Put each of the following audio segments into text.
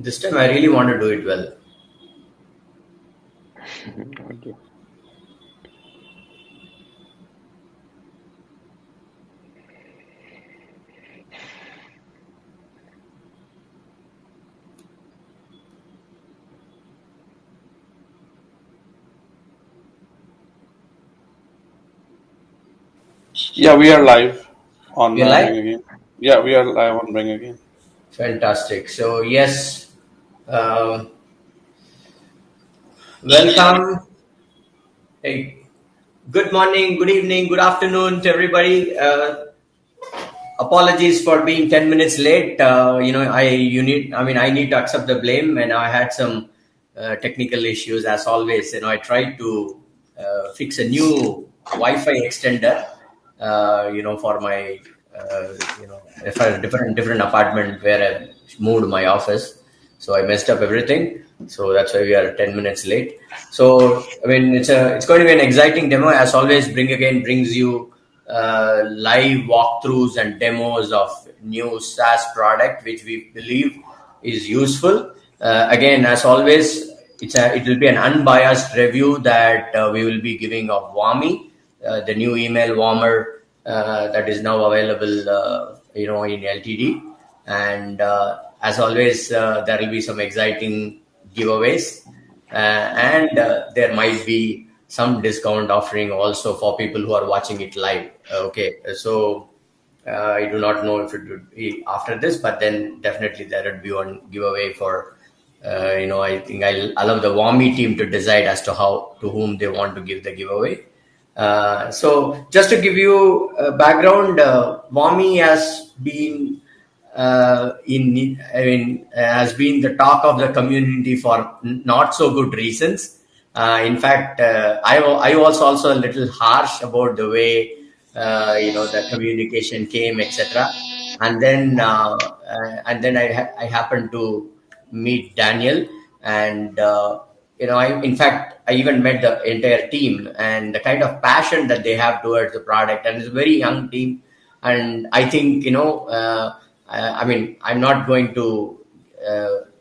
This time I really want to do it well. Okay. Yeah, we are live on You like? Bring Again. Yeah, we are live on Bring Again. Fantastic. So yes, um, welcome. Hey, good morning, good evening, good afternoon to everybody. Apologies for being 10 minutes late. I need to accept the blame, and I had some technical issues as always. I tried to fix a new Wi-Fi extender. For my for a different apartment where I moved my office. So I messed up everything. So that's why we are 10 minutes late. So I mean, it's going to be an exciting demo as always. Bring Again brings you live walkthroughs and demos of new SaaS product, which we believe is useful. Again, as always, it will be an unbiased review that we will be giving of Wami, the new email warmer that is now available, in LTD. And as always, there will be some exciting giveaways, and there might be some discount offering also for people who are watching it live. Okay, so I do not know if it would be after this, but then definitely there would be one giveaway for. I think I'll allow the Wami team to decide as to whom they want to give the giveaway. So just to give you a background, Wami has been has been the talk of the community for not so good reasons. In fact, I was also a little harsh about the way the communication came, etc. And then I happened to meet Daniel, and in fact, I even met the entire team and the kind of passion that they have towards the product, and it's a very young team. And I think I'm not going to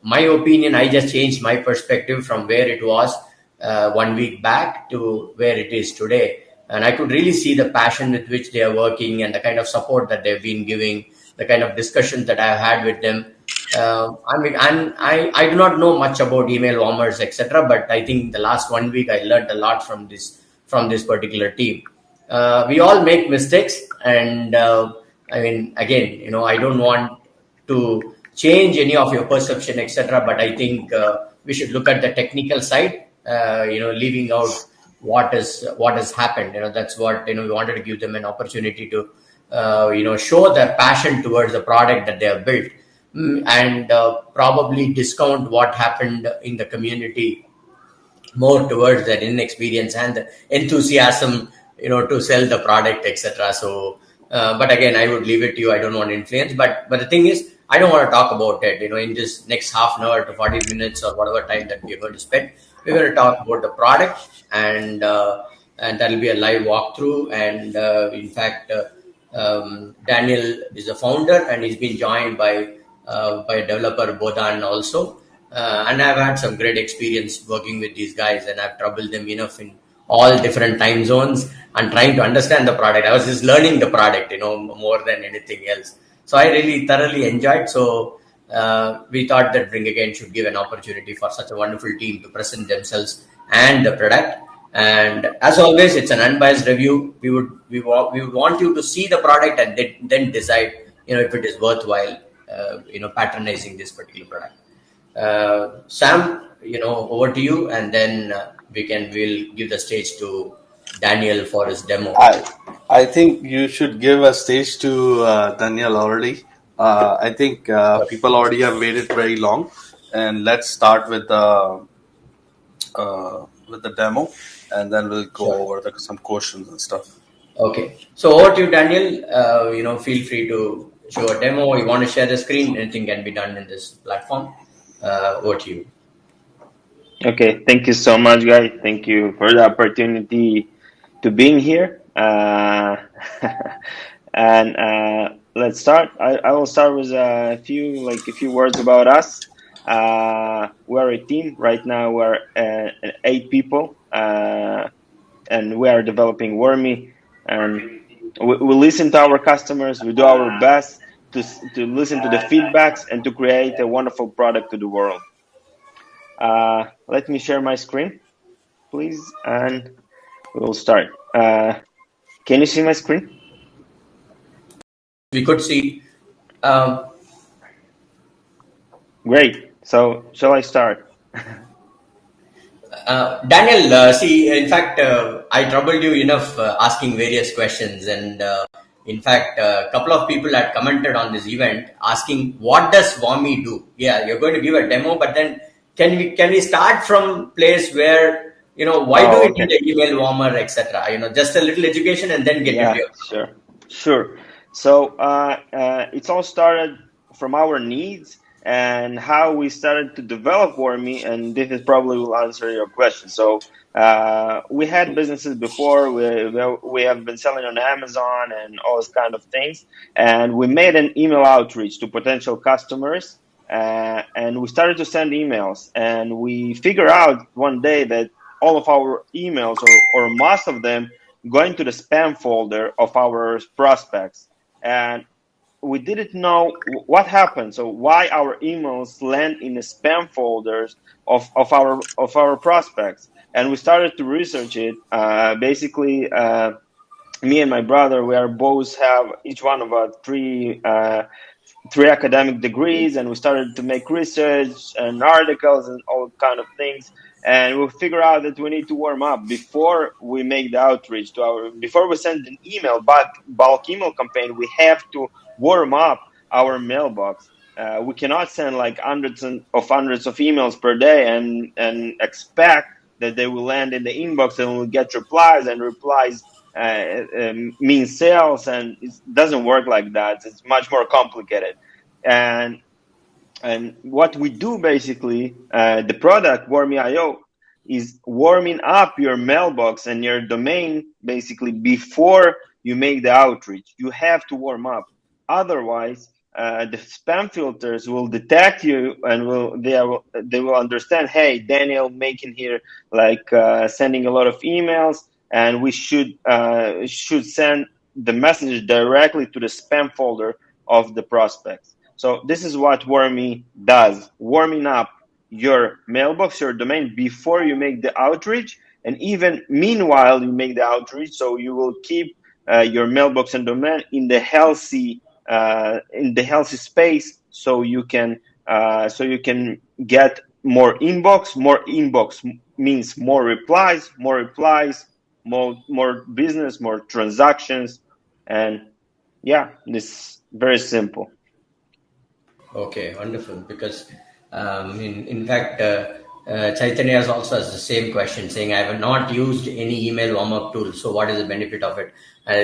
my opinion. I just changed my perspective from where it was 1 week back to where it is today, and I could really see the passion with which they are working and the kind of support that they've been giving, the kind of discussions that I've had with them. I do not know much about email warmers, etc., but I think the last 1 week I learned a lot from this particular team. We all make mistakes, and again, I don't want to change any of your perception, etc., but I think we should look at the technical side, leaving out what has happened. That's what we wanted to give them an opportunity to show their passion towards the product that they have built. And probably discount what happened in the community more towards that inexperience and the enthusiasm, to sell the product, etc. So, but again, I would leave it to you. I don't want to influence, but the thing is, I don't want to talk about it. In this next half an hour to 40 minutes or whatever time that we're going to spend, we're going to talk about the product, and that'll be a live walkthrough. And in fact, Daniel is the founder, and he's been joined by developer Bodan also. And I've had some great experience working with these guys, and I've troubled them enough in all different time zones and trying to understand the product. I was just learning the product, more than anything else. So I really thoroughly enjoyed. So we thought that Bring Again should give an opportunity for such a wonderful team to present themselves and the product. And as always, it's an unbiased review. We would want you to see the product and then decide, if it is worthwhile, patronizing this particular product. Sam, over to you, and then we'll give the stage to Daniel for his demo. I think you should give a stage to Daniel already. I think people already have waited very long, and let's start with the demo, and then we'll go over some questions and stuff. Okay, so over to you, Daniel. Feel free to show a demo. You want to share the screen? Anything can be done in this platform. Over to you. Okay, thank you so much, guys. Thank you for the opportunity to being here. And let's start. I will start with a few words about us. We're a team right now. We're 8 people, and we are developing Wormy. And we listen to our customers. We do our best to listen to the feedbacks and to create a wonderful product to the world. Let me share my screen, please, and we'll start. Can you see my screen? We could see. Great. So shall I start? Daniel, see, in fact, I troubled you enough asking various questions, and in fact, a couple of people had commented on this event asking, "What does Wami do?" Yeah, you're going to give a demo, but then can we start from place where why do you Okay. need an email warmer, etc. Just a little education, and then get into your product. Sure. So it's all started from our needs and how we started to develop Wormy, and this is probably will answer your question. So we had businesses before. We have been selling on Amazon and all those kind of things, and we made an email outreach to potential customers, and we started to send emails, and we figured out one day that all of our emails, or most of them, going to the spam folder of our prospects, and we didn't know what happened. So why our emails land in the spam folders of our prospects, and we started to research it. Basically, me and my brother, we are both have each one of us three academic degrees, and we started to make research and articles and all kind of things, and we figure out that we need to warm up before we make the outreach before we send an email, bulk email campaign. We have to warm up our mailbox. We cannot send like hundreds of emails per day and expect that they will land in the inbox and we'll get replies, and replies means sales, and it doesn't work like that. It's much more complicated. And what we do basically, the product Wormy.io is warming up your mailbox and your domain basically before you make the outreach. You have to warm up, otherwise the spam filters will detect you, and they will understand, hey, Daniel making here like sending a lot of emails, and we should send the message directly to the spam folder of the prospects. So this is what Wormy does: warming up your mailbox, your domain, before you make the outreach, and even meanwhile you make the outreach. So you will keep your mailbox and domain in the healthy space, so you can get more inbox. More inbox means more replies. More replies, more business, more transactions, and yeah, this is very simple. Okay, wonderful. Because in fact, Chaitanya also has the same question, saying, "I have not used any email warm-up tool. So, what is the benefit of it?"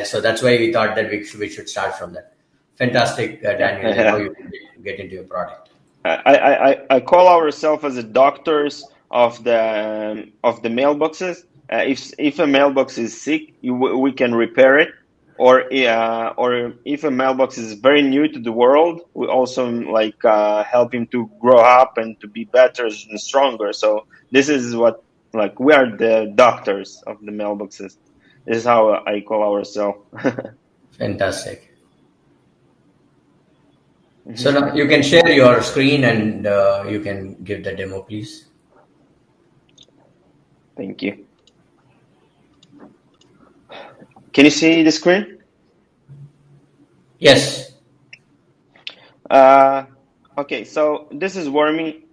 So that's why we thought that we should start from that. Fantastic, Daniel. And how you get into your product. I call ourselves as the doctors of the mailboxes. If a mailbox is sick, we can repair it, or if a mailbox is very new to the world, we also like help him to grow up and to be better and stronger. So this is what, like, we are the doctors of the mailboxes. This is how I call ourselves. Fantastic. So now you can share your screen, and you can give the demo, please. Thank you. Can you see the screen? Yes. Okay, so this is Wormy.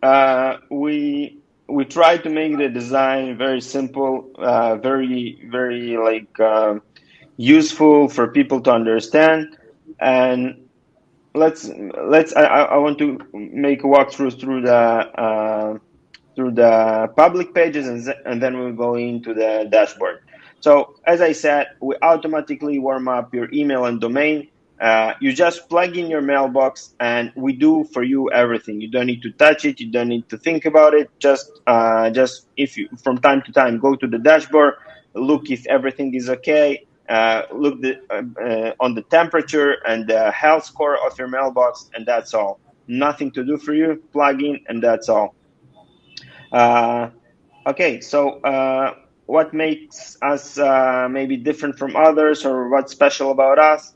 We try to make the design very simple, very like useful for people to understand. And I want to make a walkthrough through the public pages, and then we'll go into the dashboard. So as I said, we automatically warm up your email and domain. You just plug in your mailbox, and we do for you everything. You don't need to touch it. You don't need to think about it. Just if you from time to time go to the dashboard, look if everything is okay. Look on the temperature and the health score of your mailbox, and that's all. nothing to do for you. Plug in, and that's all. Okay, so what makes us maybe different from others, or what's special about us?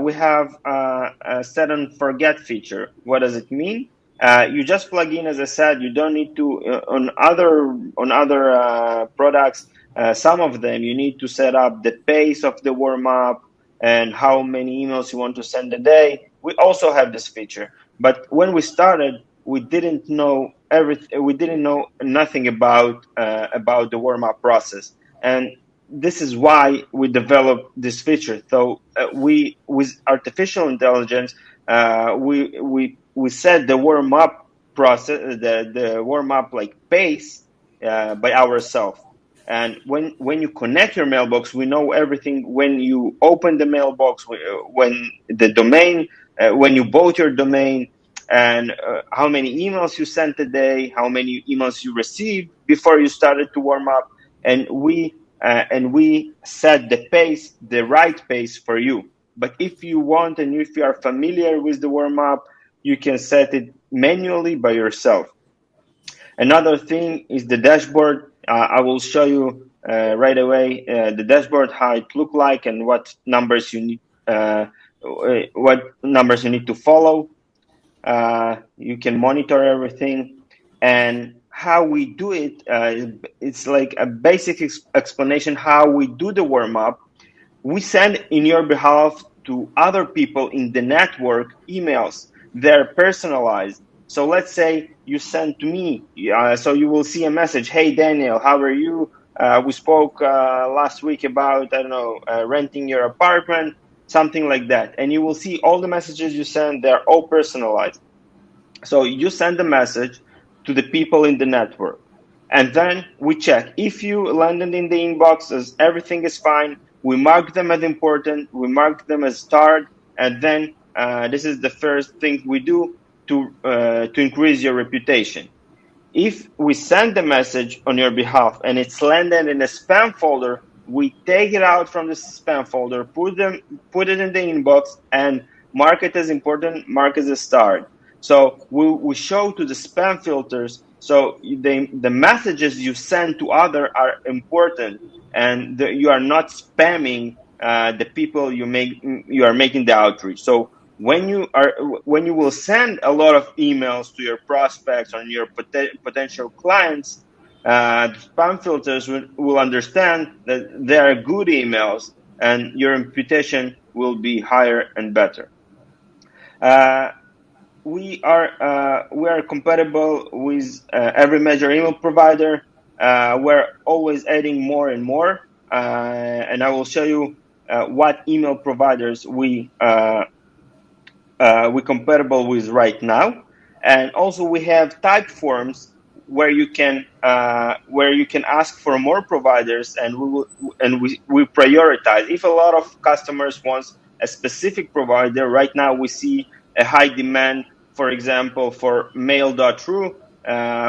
We have a set and forget feature. What does it mean? You just plug in, as I said. You don't need to on other products. Some of them you need to set up the pace of the warm up and how many emails you want to send a day. We also have this feature, but when we started, we didn't know everything. We didn't know nothing about the warm up process, and this is why we developed this feature. So we, with artificial intelligence, we set the warm up process, the warm up like pace by ourselves. And when you connect your mailbox, we know everything. When you open the mailbox, when the domain, when you bought your domain, and how many emails you sent a day, how many emails you received before you started to warm up, and we set the pace, the right pace for you. But if you want, and if you are familiar with the warm up, you can set it manually by yourself. Another thing is the dashboard. I will show you right away the dashboard, how it look like, and what numbers you need to follow. You can monitor everything, and how we do it. It's like a basic explanation how we do the warm up. We send in your behalf to other people in the network emails. They're personalized. So let's say you send to me, so you will see a message. Hey, Daniel, how are you? We spoke last week about, I don't know, renting your apartment, something like that. And you will see all the messages you send, they're all personalized. So you send a message to the people in the network, and then we check. If you landed in the inbox as everything is fine, we mark them as important, we mark them as starred, and then this is the first thing we do to increase your reputation. If we send the message on your behalf and it's landed in a spam folder, we take it out from the spam folder, put it in the inbox, and mark it as important, mark it as starred. So we show to the spam filters, so the messages you send to other are important, and you are not spamming the people you are making the outreach. So when you will send a lot of emails to your prospects or your potential clients, the spam filters will understand that they are good emails, and your reputation will be higher and better. We are compatible with every major email provider. We're always adding more and more, and I will show you what email providers we're compatible with right now. And also we have type forms where you can ask for more providers, and we prioritize. If a lot of customers wants a specific provider, right now we see a high demand, for example, for mail.ru.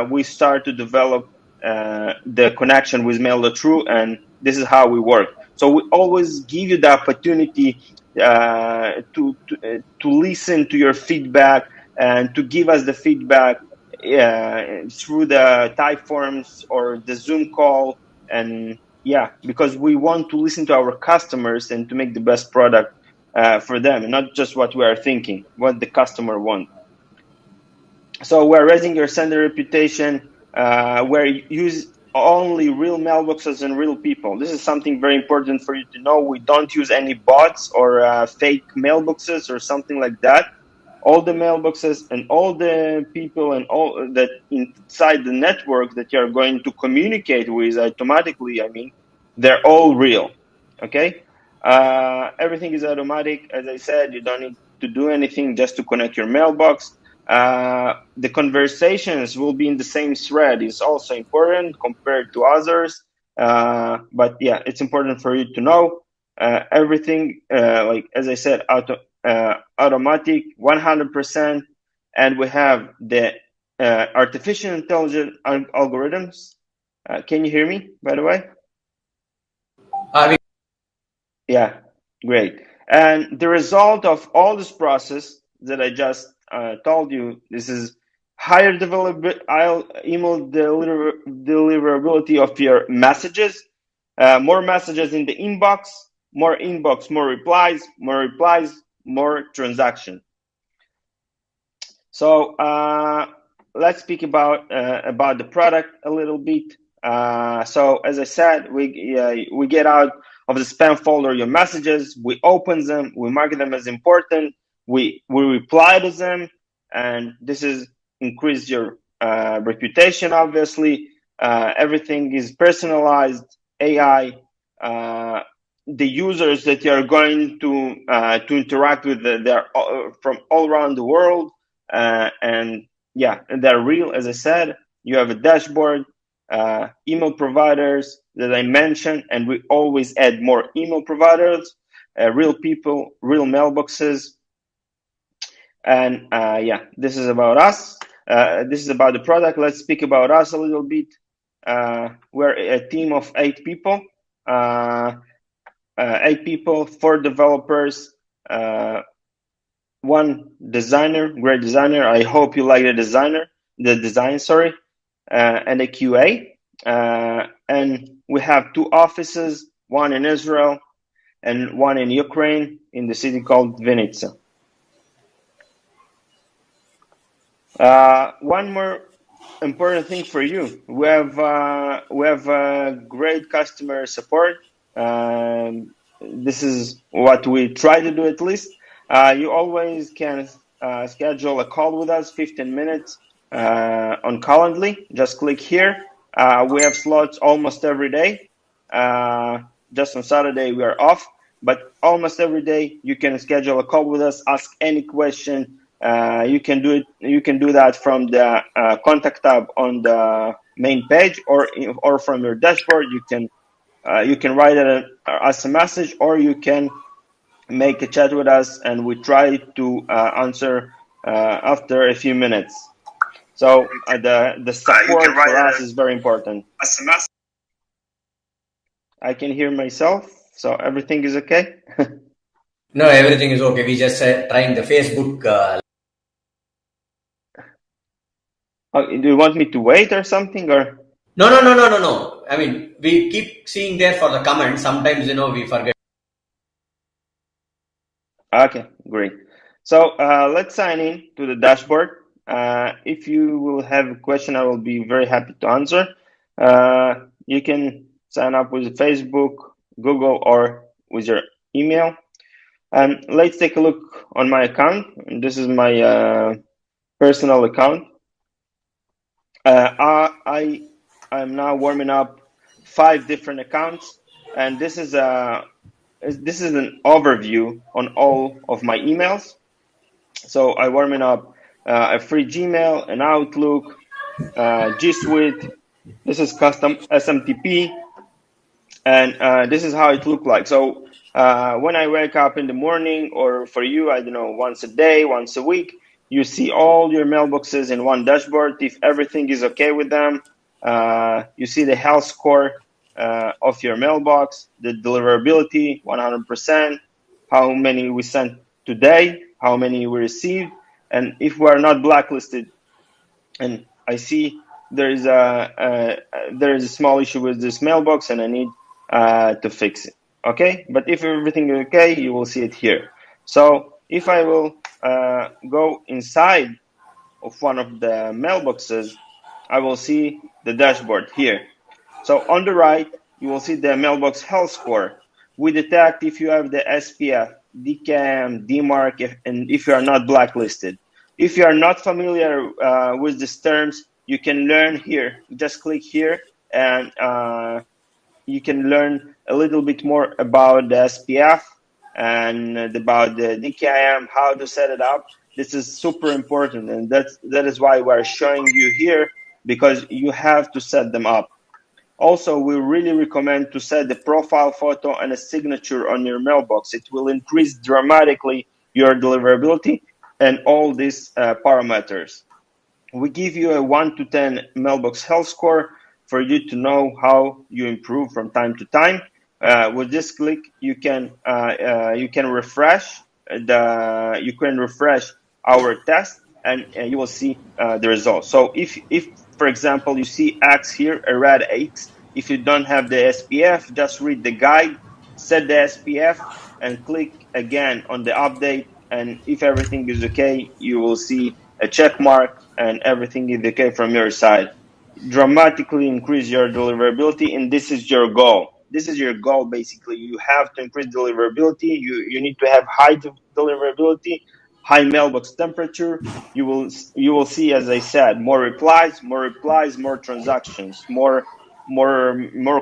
We start to develop the connection with mail.ru, and this is how we work. So we always give you the opportunity to listen to your feedback and to give us the feedback through the type forms or the Zoom call. And yeah, because we want to listen to our customers and to make the best product for them, and not just what we are thinking, what the customer wants. So we're raising your sender reputation. We're use only real mailboxes and real people. This is something very important for you to know. We don't use any bots or fake mailboxes or something like that. All the mailboxes and all the people and all that inside the network that you're going to communicate with automatically, they're all real. Okay? Everything is automatic. As I said, you don't need to do anything just to connect your mailbox. The conversations will be in the same thread. It's also important compared to others. But yeah, it's important for you to know everything, like as I said, automatic 100%. And we have the artificial intelligence algorithms. Can you hear me, by the way? Yeah, great. And the result of all this process that I just told you, this is higher email deliverability of your messages, more messages in the inbox, more replies, more transaction. So let's speak about the product a little bit. So as I said, we get out of the spam folder your messages, we open them, we mark them as important, we reply to them, and this is increase your reputation. Obviously, everything is personalized. AI, the users that you are going to interact with, they're from all around the world, and yeah, they're real. As I said, you have a dashboard, email providers that I mentioned, and we always add more email providers, real people, real mailboxes. And yeah, this is about us. This is about the product. Let's speak about us a little bit. We're a team of 8 people. 8 people, 4 developers, 1 designer, great designer. I hope you like the design, sorry, and a QA. And we have 2 offices, 1 in Israel and 1 in Ukraine, in the city called Vinnytsia. One more important thing for you: we have great customer support. This is what we try to do, at least. You always can schedule a call with us, 15 minutes on Calendly. Just click here. We have slots almost every day. Just on Saturday we are off, but almost every day you can schedule a call with us, ask any question. You can do it. You can do that from the contact tab on the main page, or from your dashboard. You can write us a message, or you can make a chat with us, and we try to answer after a few minutes. So the support for us is very important. I can hear myself, so everything is okay. No, everything is okay. We just trying the Facebook. Do you want me to wait or something, or? No. I mean, we keep seeing there for the comments. Sometimes, we forget. Okay, great. So let's sign in to the dashboard. If you will have a question, I will be very happy to answer. You can sign up with Facebook, Google, or with your email. And let's take a look on my account. This is my personal account. I'm now warming up 5 different accounts, and this is an overview on all of my emails. So I'm warming up a free Gmail, an Outlook, G Suite. This is custom SMTP, and this is how it looked like. So when I wake up in the morning, or for you, I don't know, once a day, once a week, you see all your mailboxes in one dashboard. If everything is okay with them, you see the health score of your mailbox, the deliverability, 100%, how many we sent today, how many we received, and if we are not blacklisted. And I see there is a small issue with this mailbox, and I need to fix it. Okay, but if everything is okay, you will see it here. So if I will go inside of one of the mailboxes, I will see the dashboard here. So on the right, you will see the mailbox health score. We detect if you have the SPF, DKM, DMARC, and if you are not blacklisted. If you are not familiar with these terms, you can learn here. Just click here, and you can learn a little bit more about the SPF and about the DKIM, how to set it up. This is super important, and that is why we're showing you here, because you have to set them up. Also, we really recommend to set the profile photo and a signature on your mailbox. It will increase dramatically your deliverability and all these parameters. We give you a 1 to 10 mailbox health score for you to know how you improve from time to time. With this click, you can refresh our test, and you will see the results. So if for example you see X here, a red X, if you don't have the SPF, just read the guide, set the SPF, and click again on the update. And if everything is okay, you will see a check mark and everything is okay from your side. Dramatically increase your deliverability, and this is your goal. This is your goal basically. You have to increase deliverability. You need to have high deliverability, high mailbox temperature. You will see, as I said, more replies, more transactions, more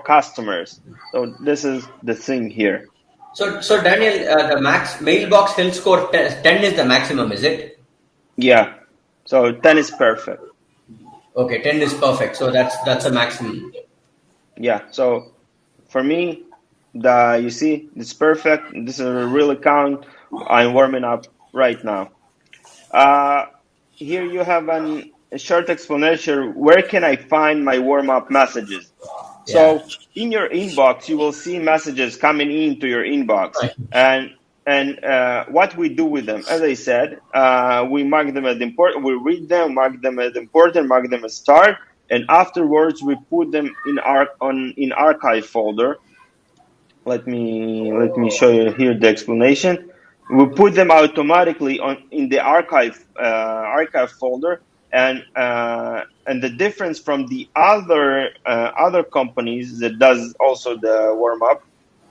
customers. So this is the thing here. So Daniel, the max mailbox health score 10 is the maximum, is it? Yeah. So 10 is perfect. Okay, 10 is perfect. So that's a maximum. Yeah. So for me, you see, it's perfect. This is a real account. I'm warming up right now. Here you have a short explanation. Where can I find my warm up messages? Yeah. So in your inbox, you will see messages coming into your inbox, and what we do with them, as I said, we mark them as important. We read them, mark them as important, mark them as start, and afterwards we put them in archive folder. Let me show you here the explanation. We put them automatically in the archive folder, and the difference from the other companies that does also the warm up,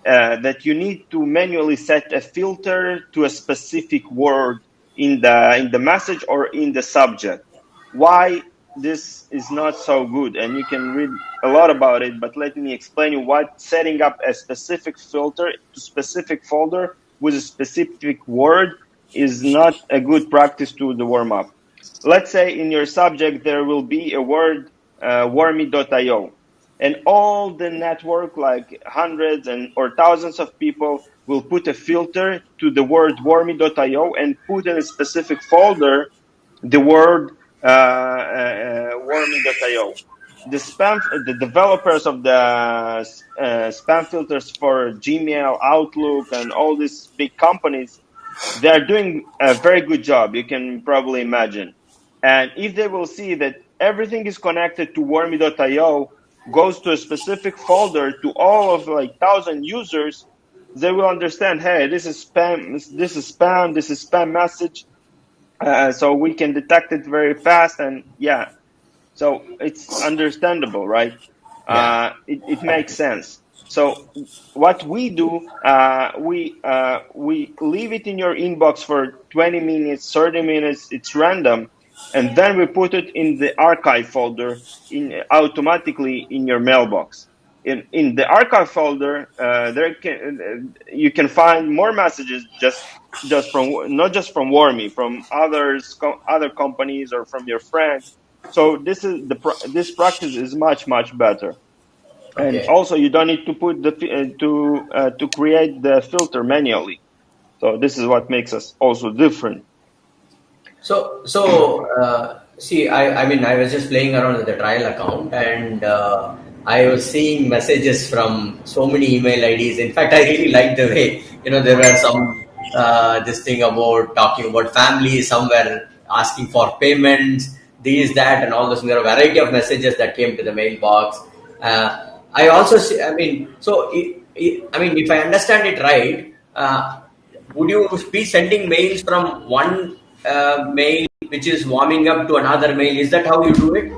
that you need to manually set a filter to a specific word in the message or in the subject. Why this is not so good, and you can read a lot about it, but let me explain you what setting up a specific filter to specific folder with a specific word is not a good practice to the warm up. Let's say in your subject there will be a word wormy.io, and all the network, like hundreds or thousands of people, will put a filter to the word wormy.io and put in a specific folder the word wormy.io. The developers of the spam filters for Gmail, Outlook, and all these big companies, they are doing a very good job, you can probably imagine. And if they will see that everything is connected to wormy.io, goes to a specific folder to all of like 1,000 users, they will understand, hey, this is spam, this is spam message. So we can detect it very fast, and yeah, so it's understandable, right? Yeah. It makes sense. So what we do, we leave it in your inbox for 20 minutes, 30 minutes. It's random, and then we put it in the archive folder automatically in your mailbox. In the archive folder, you can find more messages just from, not just from Wormy, from other companies or from your friends. So this practice is much better. And Okay. also you don't need to put to create the filter manually. So this is what makes us also different. See, I mean, I was just playing around with the trial account, and I was seeing messages from so many email IDs. In fact, I really liked the way, there were some, this thing about talking about families, some were asking for payments, these, that, and all those. There are a variety of messages that came to the mailbox. I also see, I mean, I mean, if I understand it right, would you be sending mails from one mail which is warming up to another mail? Is that how you do it?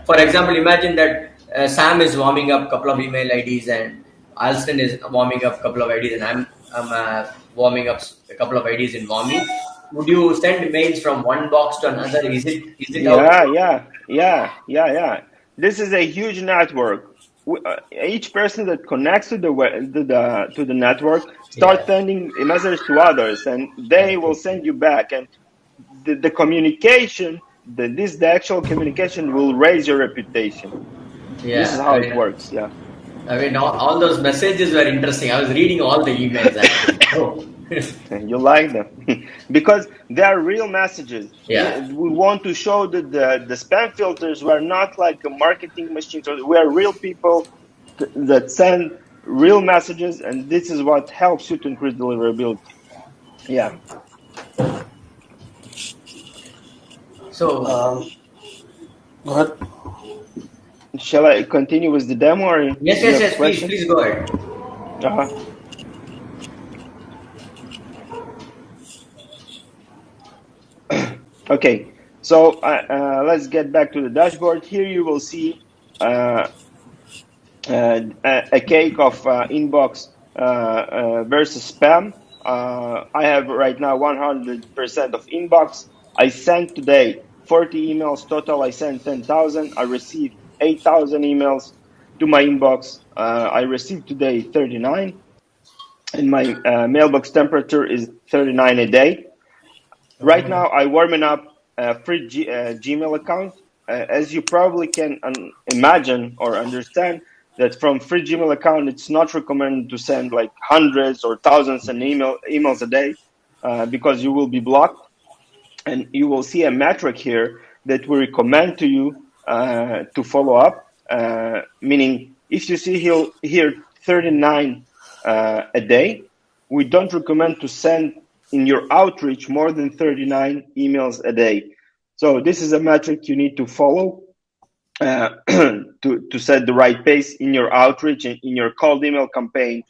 For example, imagine that Sam is warming up a couple of email IDs, and Alston is warming up a couple of IDs, and I'm warming up a couple of IDs in Warmy. Would you send mails from one box to another? Is it how it works? Yeah. This is a huge network. Each person that connects to the network starts Yeah. sending a message to others, and they will Okay. send you back. And the communication, the actual communication will raise your reputation. This is Yeah. how it works. Yeah. I mean, all those messages were interesting. I was reading all the emails actually. Oh. You like them because they are real messages. Yeah. We want to show that the spam filters were not like a marketing machine. So we are real people that send real messages, and this is what helps you to increase deliverability. Yeah. So Go ahead. Shall I continue with the demo, or yes, you yes, have yes. Please, questions? please go ahead. Uh-huh. Okay, so let's get back to the dashboard. Here you will see uh, a cake of inbox versus spam. I have right now 100% of inbox. I sent today 40 emails total. I sent 10,000. I received 8,000 emails to my inbox. I received today 39, and my mailbox temperature is 39 a day. Right now, I warming up a free Gmail account. As you probably can imagine or understand, that from free Gmail account, it's not recommended to send like hundreds or thousands of emails a day because you will be blocked. And you will see a metric here that we recommend to you to follow up. Meaning, if you see here 39 a day, we don't recommend to send in your outreach more than 39 emails a day. So this is a metric you need to follow to set the right pace in your outreach and in your cold email campaign.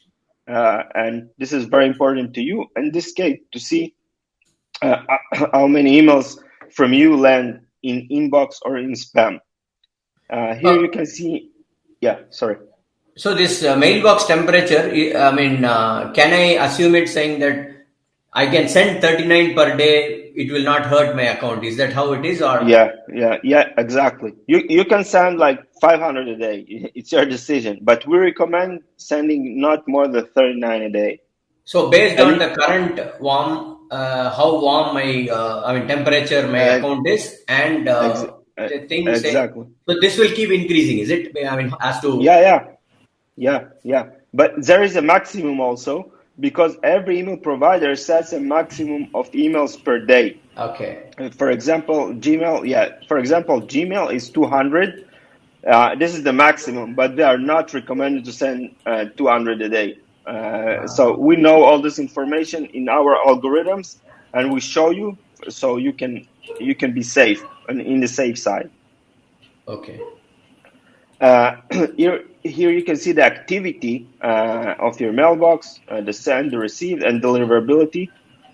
And this is very important to you in this case to see how many emails from you land in inbox or in spam. Here you can see, yeah, sorry. So this mailbox temperature, I mean, can I assume it saying that I can send 39 per day, it will not hurt my account? Is that how it is? Or Yeah, exactly. You can send like 500 a day. It's your decision, but we recommend sending not more than 39 a day. so based And on the current warm, how warm my, I mean, temperature my uh, account is, and ex- the thing say, exactly. so this will keep increasing, is it? I mean, as to, Yeah. But there is a maximum also because every email provider sets a maximum of emails per day. okay. For example, Gmail is 200. This is the maximum, but they are not recommended to send 200 a day. So we know all this information in our algorithms, and we show you so you can be safe and in the safe side. Okay. Here you can see the activity of your mailbox, the send, the receive, and deliverability.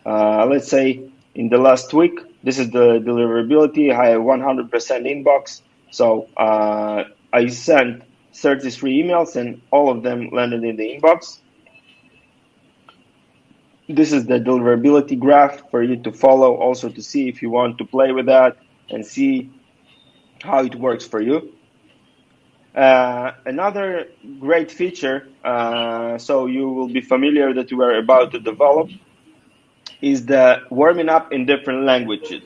Let's say in the last week, this is the deliverability. I have 100% inbox. So I sent 33 emails and all of them landed in the inbox. This is the deliverability graph for you to follow, also to see if you want to play with that and see how it works for you. Another great feature, so you will be familiar that we are about to develop, is the warming up in different languages.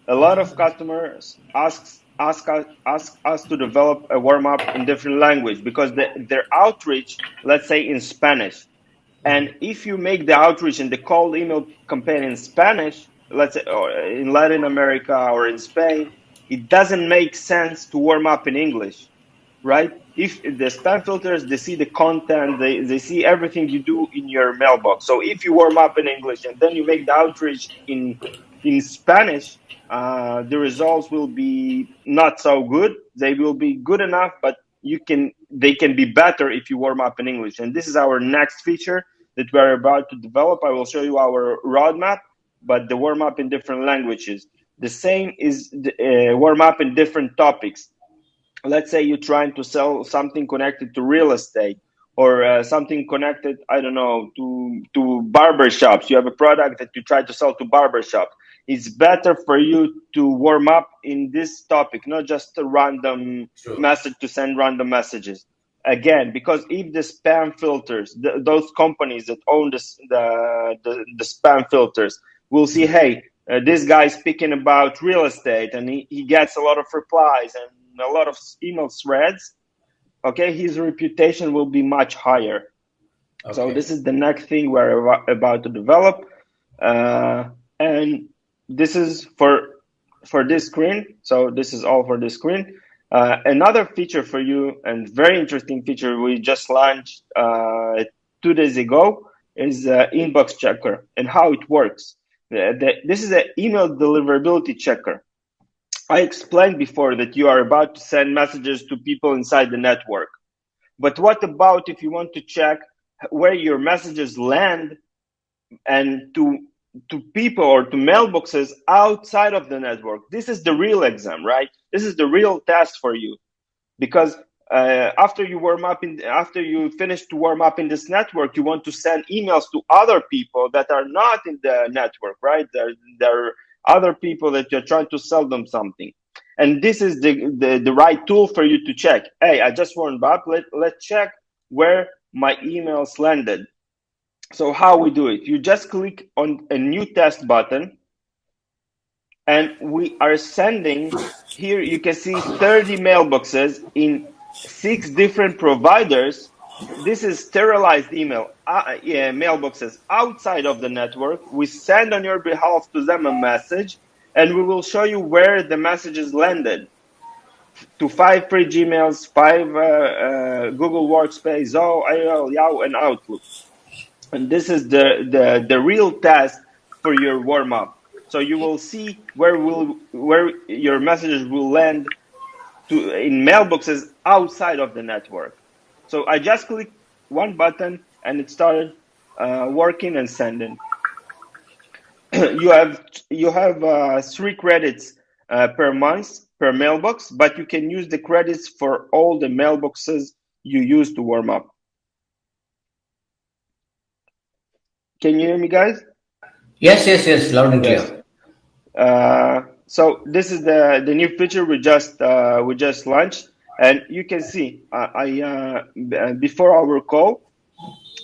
A lot of customers ask us to develop a warm up in different language because their outreach, let's say in Spanish, and if you make the outreach in the cold email campaign in Spanish, let's say or in Latin America or in Spain, it doesn't make sense to warm up in English, right? If the spam filters, they see the content, they see everything you do in your mailbox. So if you warm up in English and then you make the outreach in Spanish, the results will be not so good. They will be good enough, but they can be better if you warm up in English. And this is our next feature that we're about to develop. I will show you our roadmap, but the warm up in different languages. The same is warm up in different topics. Let's say you're trying to sell something connected to real estate or something connected, I don't know, to barbershops. You have a product that you try to sell to barbershops. It's better for you to warm up in this topic, not just a random True. message to send random messages. Again, because if the spam filters, those companies that own the spam filters will see, hey, this guy's speaking about real estate and he gets a lot of replies and a lot of email threads, okay, his reputation will be much higher. Okay. So this is the next thing we're about to develop, and this is for this screen. So this is all for this screen. Another feature for you, and very interesting feature we just launched 2 days ago, is inbox checker and how it works. This is an email deliverability checker. I explained before that you are about to send messages to people inside the network. But what about if you want to check where your messages land and to people or to mailboxes outside of the network? This is the real exam, right? This is the real test for you, because after you finish to warm up in this network, you want to send emails to other people that are not in the network, right? There are other people that you're trying to sell them something, and this is the right tool for you to check. Hey, I just warmed up. Let's check where my emails landed. So how we do it? You just click on a new test button, and we are sending. Here you can see 30 mailboxes in 6 different providers. This is sterilized mailboxes outside of the network. We send on your behalf to them a message, and we will show you where the messages landed to 5 free Gmails, 5 Google Workspace, AOL, Yahoo, and Outlook. And this is the real test for your warm up. So you will see where your messages will land in mailboxes outside of the network. So I just clicked one button and it started working and sending. you have 3 credits per month per mailbox, but you can use the credits for all the mailboxes you use to warm up. Can you hear me, guys? Yes, loud and clear. So this is the new feature we just launched, and you can see before our call,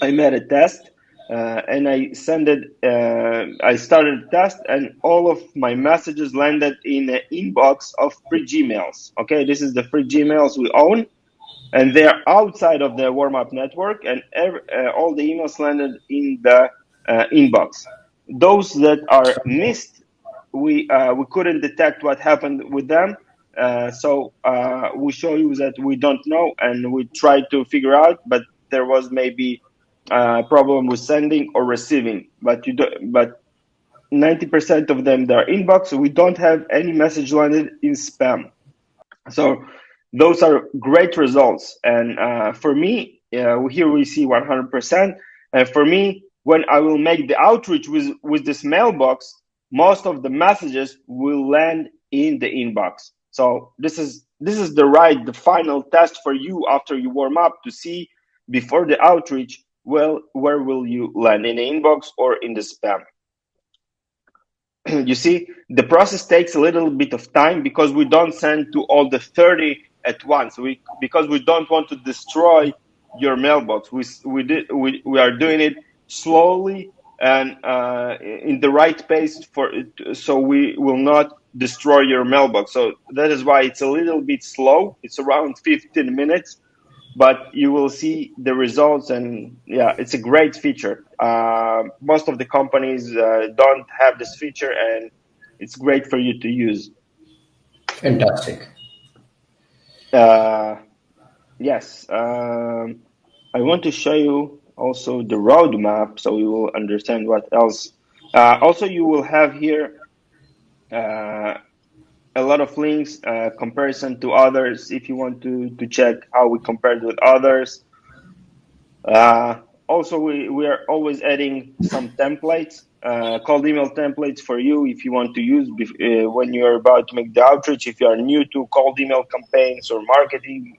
I made a test, and I started a test, and all of my messages landed in an inbox of free Gmails. Okay, this is the free Gmails we own, and they are outside of the warm up network, and all the emails landed in the inbox. Those that are missed, we couldn't detect what happened with them, so we show you that we don't know, and we tried to figure out, but there was maybe a problem with sending or receiving, but 90% of them, they're inbox, so we don't have any message landed in spam. So those are great results, and for me, here we see 100%, and for me, when I will make the outreach with this mailbox, most of the messages will land in the inbox. So this is the final test for you after you warm up to see before the outreach, well, where will you land, in the inbox or in the spam? You see, the process takes a little bit of time because we don't send to all the 30 at once. Because we don't want to destroy your mailbox. We are doing it slowly and in the right pace so we will not destroy your mailbox. So that is why it's a little bit slow. It's around 15 minutes, but you will see the results, and yeah, it's a great feature. Most of the companies don't have this feature, and it's great for you to use. Fantastic. Yes, I want to show you also the roadmap so you will understand what else. Also, you will have here a lot of links, comparison to others if you want to check how we compared with others. Also, we are always adding some templates, cold email templates for you if you want to use when you're about to make the outreach, if you are new to cold email campaigns or marketing.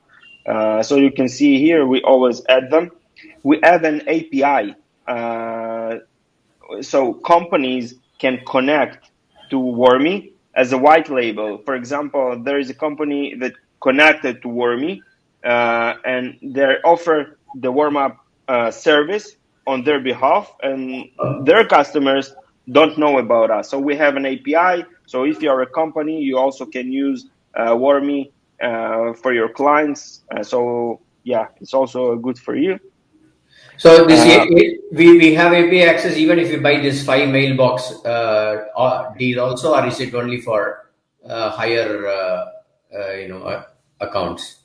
So you can see here, we always add them. We have an API, so companies can connect to Wormy as a white label. For example, there is a company that connected to Wormy, and they offer the warm-up service on their behalf, and their customers don't know about us. So we have an API. So if you are a company, you also can use Wormy for your clients. So yeah, it's also good for you. So this we have API access even if you buy this 5 mailbox deal also, or is it only for higher accounts?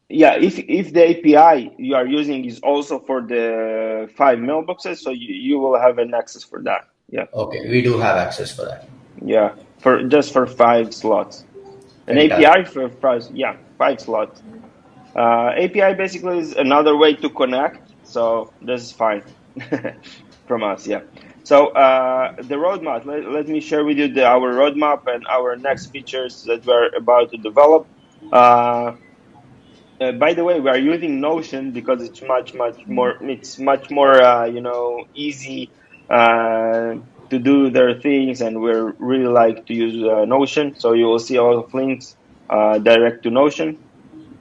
Yeah, if the API you are using is also for the 5 mailboxes, so you will have an access for that. Yeah. Okay, we do have access for that. Yeah. for 5 slots. An Fantastic. API for 5 slots. API basically is another way to connect, so this is fine from us. Yeah. So the roadmap. Let me share with you our roadmap and our next features that we're about to develop. By the way, we are using Notion because it's much more. It's much more easy to do their things, and we really like to use Notion. So you will see a lot of links direct to Notion.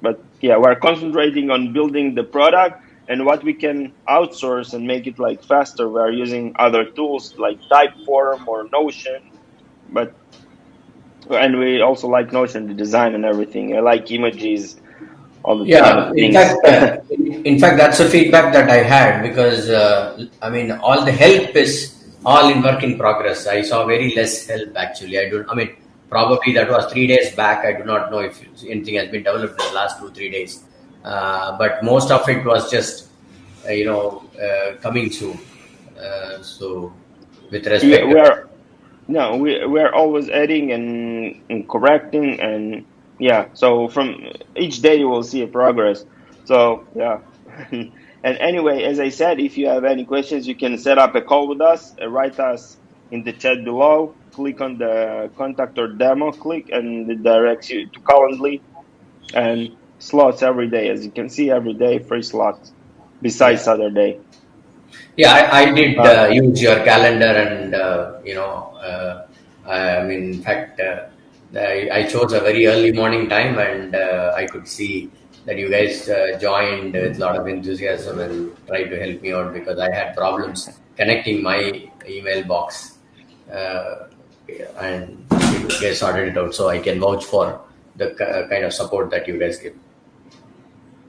But yeah, we're concentrating on building the product and what we can outsource and make it like faster. We're using other tools like Typeform or Notion, and we also like Notion, the design and everything. I like images, all the kind of Yeah, things. in fact, that's the feedback that I had because I mean, all the help is all in work in progress. I saw very less help actually. I don't. I mean, probably that was 3 days back. I do not know if anything has been developed in the last 2 3 days, but most of it was just coming soon. So, with Yeah, respect, we are no, we are always adding and correcting, and yeah. So from each day you will see a progress. So yeah. And anyway, as I said, if you have any questions, you can set up a call with us. Write us in the chat below. Click on the contact or demo. Click, and it directs you to Calendly and slots every day. As you can see, every day free slots besides yeah. Saturday. Yeah, I did Uh, use your calendar, and I mean, in fact, I chose a very early morning time, and I could see that you guys joined with a lot of enthusiasm and tried to help me out because I had problems connecting my email box, uh, and you guys sorted it out. So I can vouch for the kind of support that you guys give.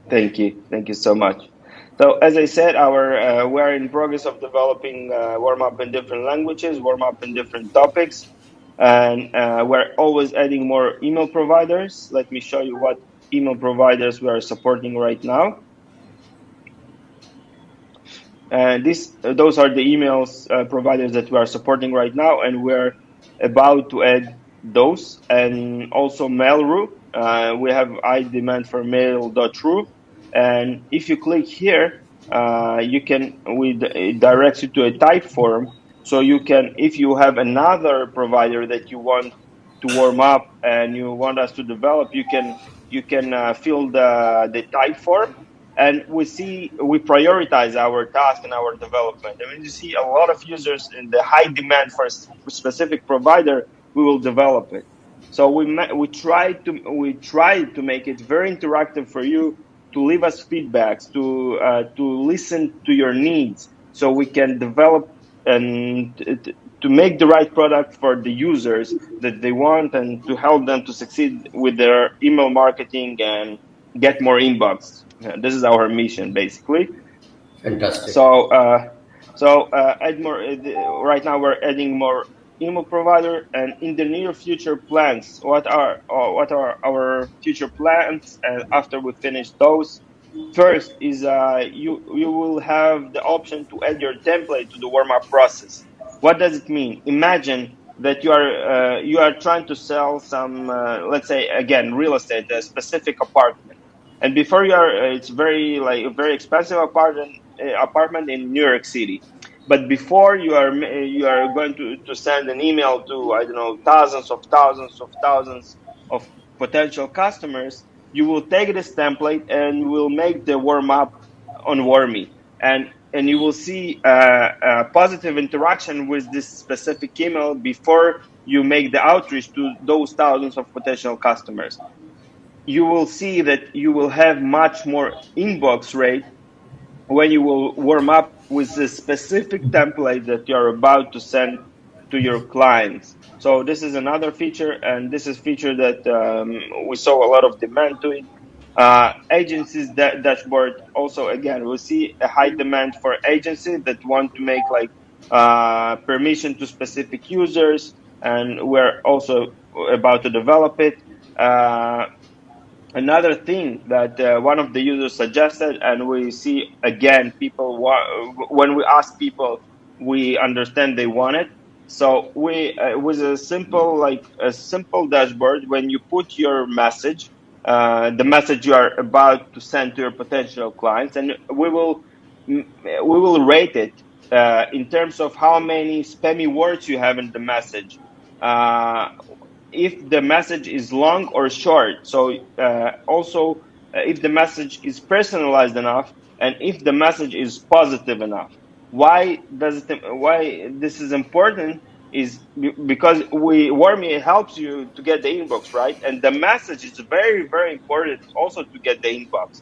Thank you so much. So as I said, we're in progress of developing warm up in different languages, warm up in different topics, and we're always adding more email providers. Let me show you what email providers we are supporting right now. And those are the emails providers that we are supporting right now, and we're about to add those, and also Mail.ru. We have high demand for Mail.ru, and if you click here, it directs you to a type form, so you can, if you have another provider that you want to warm up and you want us to develop, you can fill the type form, and we prioritize our task and our development. And when you see a lot of users in the high demand for a specific provider, we will develop it. So we try to make it very interactive for you, to leave us feedbacks, to listen to your needs, so we can develop and to make the right product for the users that they want, and to help them to succeed with their email marketing and get more inbox. This is our mission, basically. Fantastic. So, add more. Right now, we're adding more email provider, and in the near future plans, what are our future plans? And after we finish those, first is you will have the option to add your template to the warm up process. What does it mean? Imagine that you are trying to sell some, let's say again, real estate, a specific apartment, and before it's very expensive apartment in New York City. But before you are going to send an email to, I don't know, thousands of potential customers, you will take this template and will make the warm up on Warmy, and you will see a positive interaction with this specific email before you make the outreach to those thousands of potential customers. You will see that you will have much more inbox rate when you will warm up with the specific template that you're about to send to your clients. So this is another feature, and this is feature that we saw a lot of demand to it. Agencies dashboard also, again, we see a high demand for agencies that want to make like permission to specific users, and we're also about to develop it. Uh, Another thing that one of the users suggested, and we see again, when we ask people, we understand they want it. So we with a simple dashboard, when you put your message, the message you are about to send to your potential clients, and we will rate it in terms of how many spammy words you have in the message. Uh, if the message is long or short. So also if the message is personalized enough, and if the message is positive enough. Why this is important is because Warmy helps you to get the inbox right, and the message is very very important also to get the inbox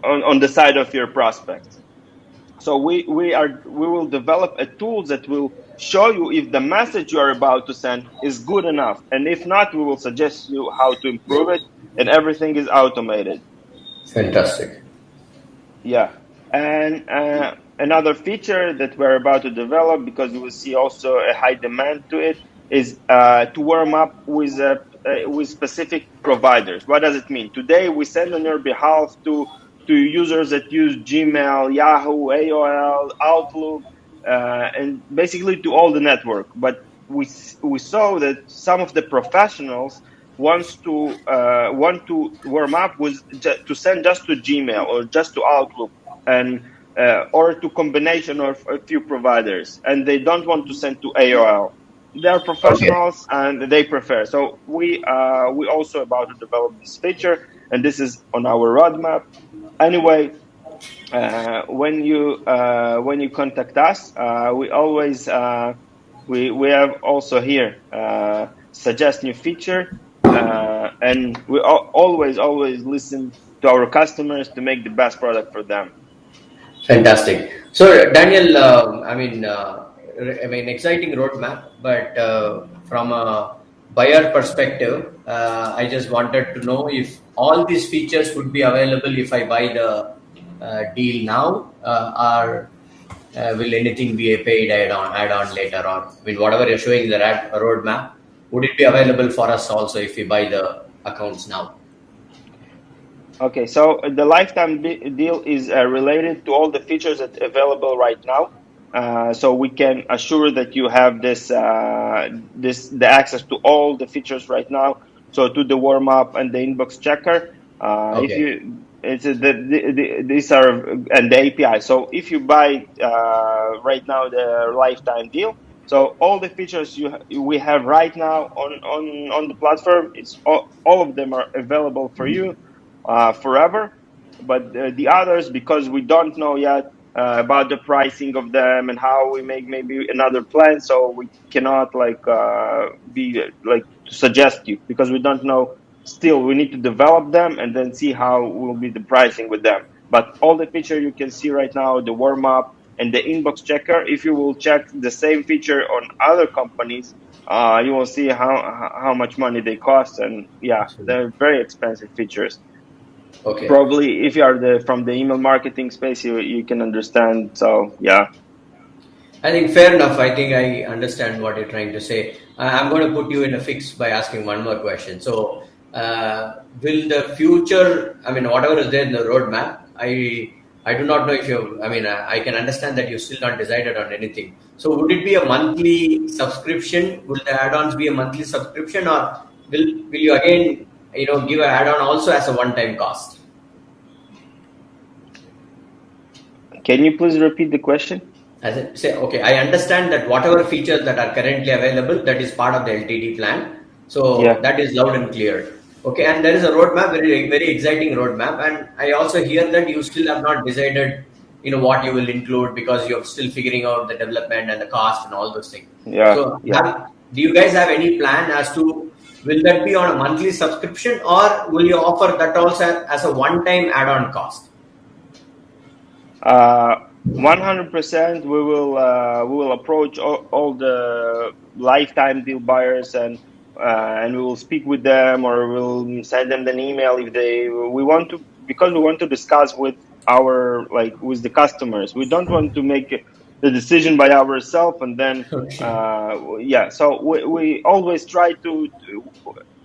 on the side of your prospects. So we will develop a tool that will show you if the message you are about to send is good enough, and if not, we will suggest you how to improve it, and everything is automated. Fantastic. Yeah, and another feature that we're about to develop, because we will see also a high demand to it, is to warm up with specific providers. What does it mean? Today we send on your behalf to users that use Gmail, Yahoo, AOL, Outlook, and basically to all the network. But we saw that some of the professionals want to warm up with to send just to Gmail or just to Outlook, and or to combination of a few providers, and they don't want to send to AOL. They are Okay. professionals and they prefer. So we also about to develop this feature, and this is on our roadmap. Anyway, when you contact us, we always we have also here suggest new feature, and we always listen to our customers to make the best product for them. Fantastic. So, Daniel, exciting roadmap, but from a buyer perspective, I just wanted to know if all these features would be available if I buy the deal now, or will anything be a paid add-on later on? I mean, whatever you're showing in the roadmap, would it be available for us also if we buy the accounts now? Okay, so the lifetime deal is related to all the features that are available right now. So we can assure that you have the access to all the features right now. So to the warm up and the inbox checker, if Okay. you these are and the API. So if you buy right now the lifetime deal, so all the features we have right now on the platform, it's all of them are available for you forever. But the others, because we don't know yet about the pricing of them and how we make maybe another plan, so we cannot be like to suggest you, because we don't know. Still, we need to develop them and then see how will be the pricing with them. But all the feature you can see right now, the warm up and the inbox checker, if you will check the same feature on other companies, you will see how much money they cost, and yeah, they're very expensive features. Okay. Probably if you are from the email marketing space, you can understand. So yeah. I think fair enough. I think I understand what you're trying to say. I'm going to put you in a fix by asking one more question. So, will the future, I mean, whatever is there in the roadmap, I do not know if you, I mean, I can understand that you still not decided on anything. So, would it be a monthly subscription? Will the add-ons be a monthly subscription, or will you again, give an add-on also as a one-time cost? Can you please repeat the question? As I say, okay, I understand that whatever features that are currently available, that is part of the LTD plan. So Yeah. that is loud and clear. Okay, and there is a roadmap, very very exciting roadmap. And I also hear that you still have not decided, what you will include, because you're still figuring out the development and the cost and all those things. Yeah. So Yeah. do you guys have any plan as to, will that be on a monthly subscription, or will you offer that also as a one-time add-on cost? 100% we will approach all the lifetime deal buyers, and we will speak with them, or we'll send them an email if we want to, because we want to discuss with with the customers. We don't want to make the decision by ourselves, and then Okay. yeah. So we always try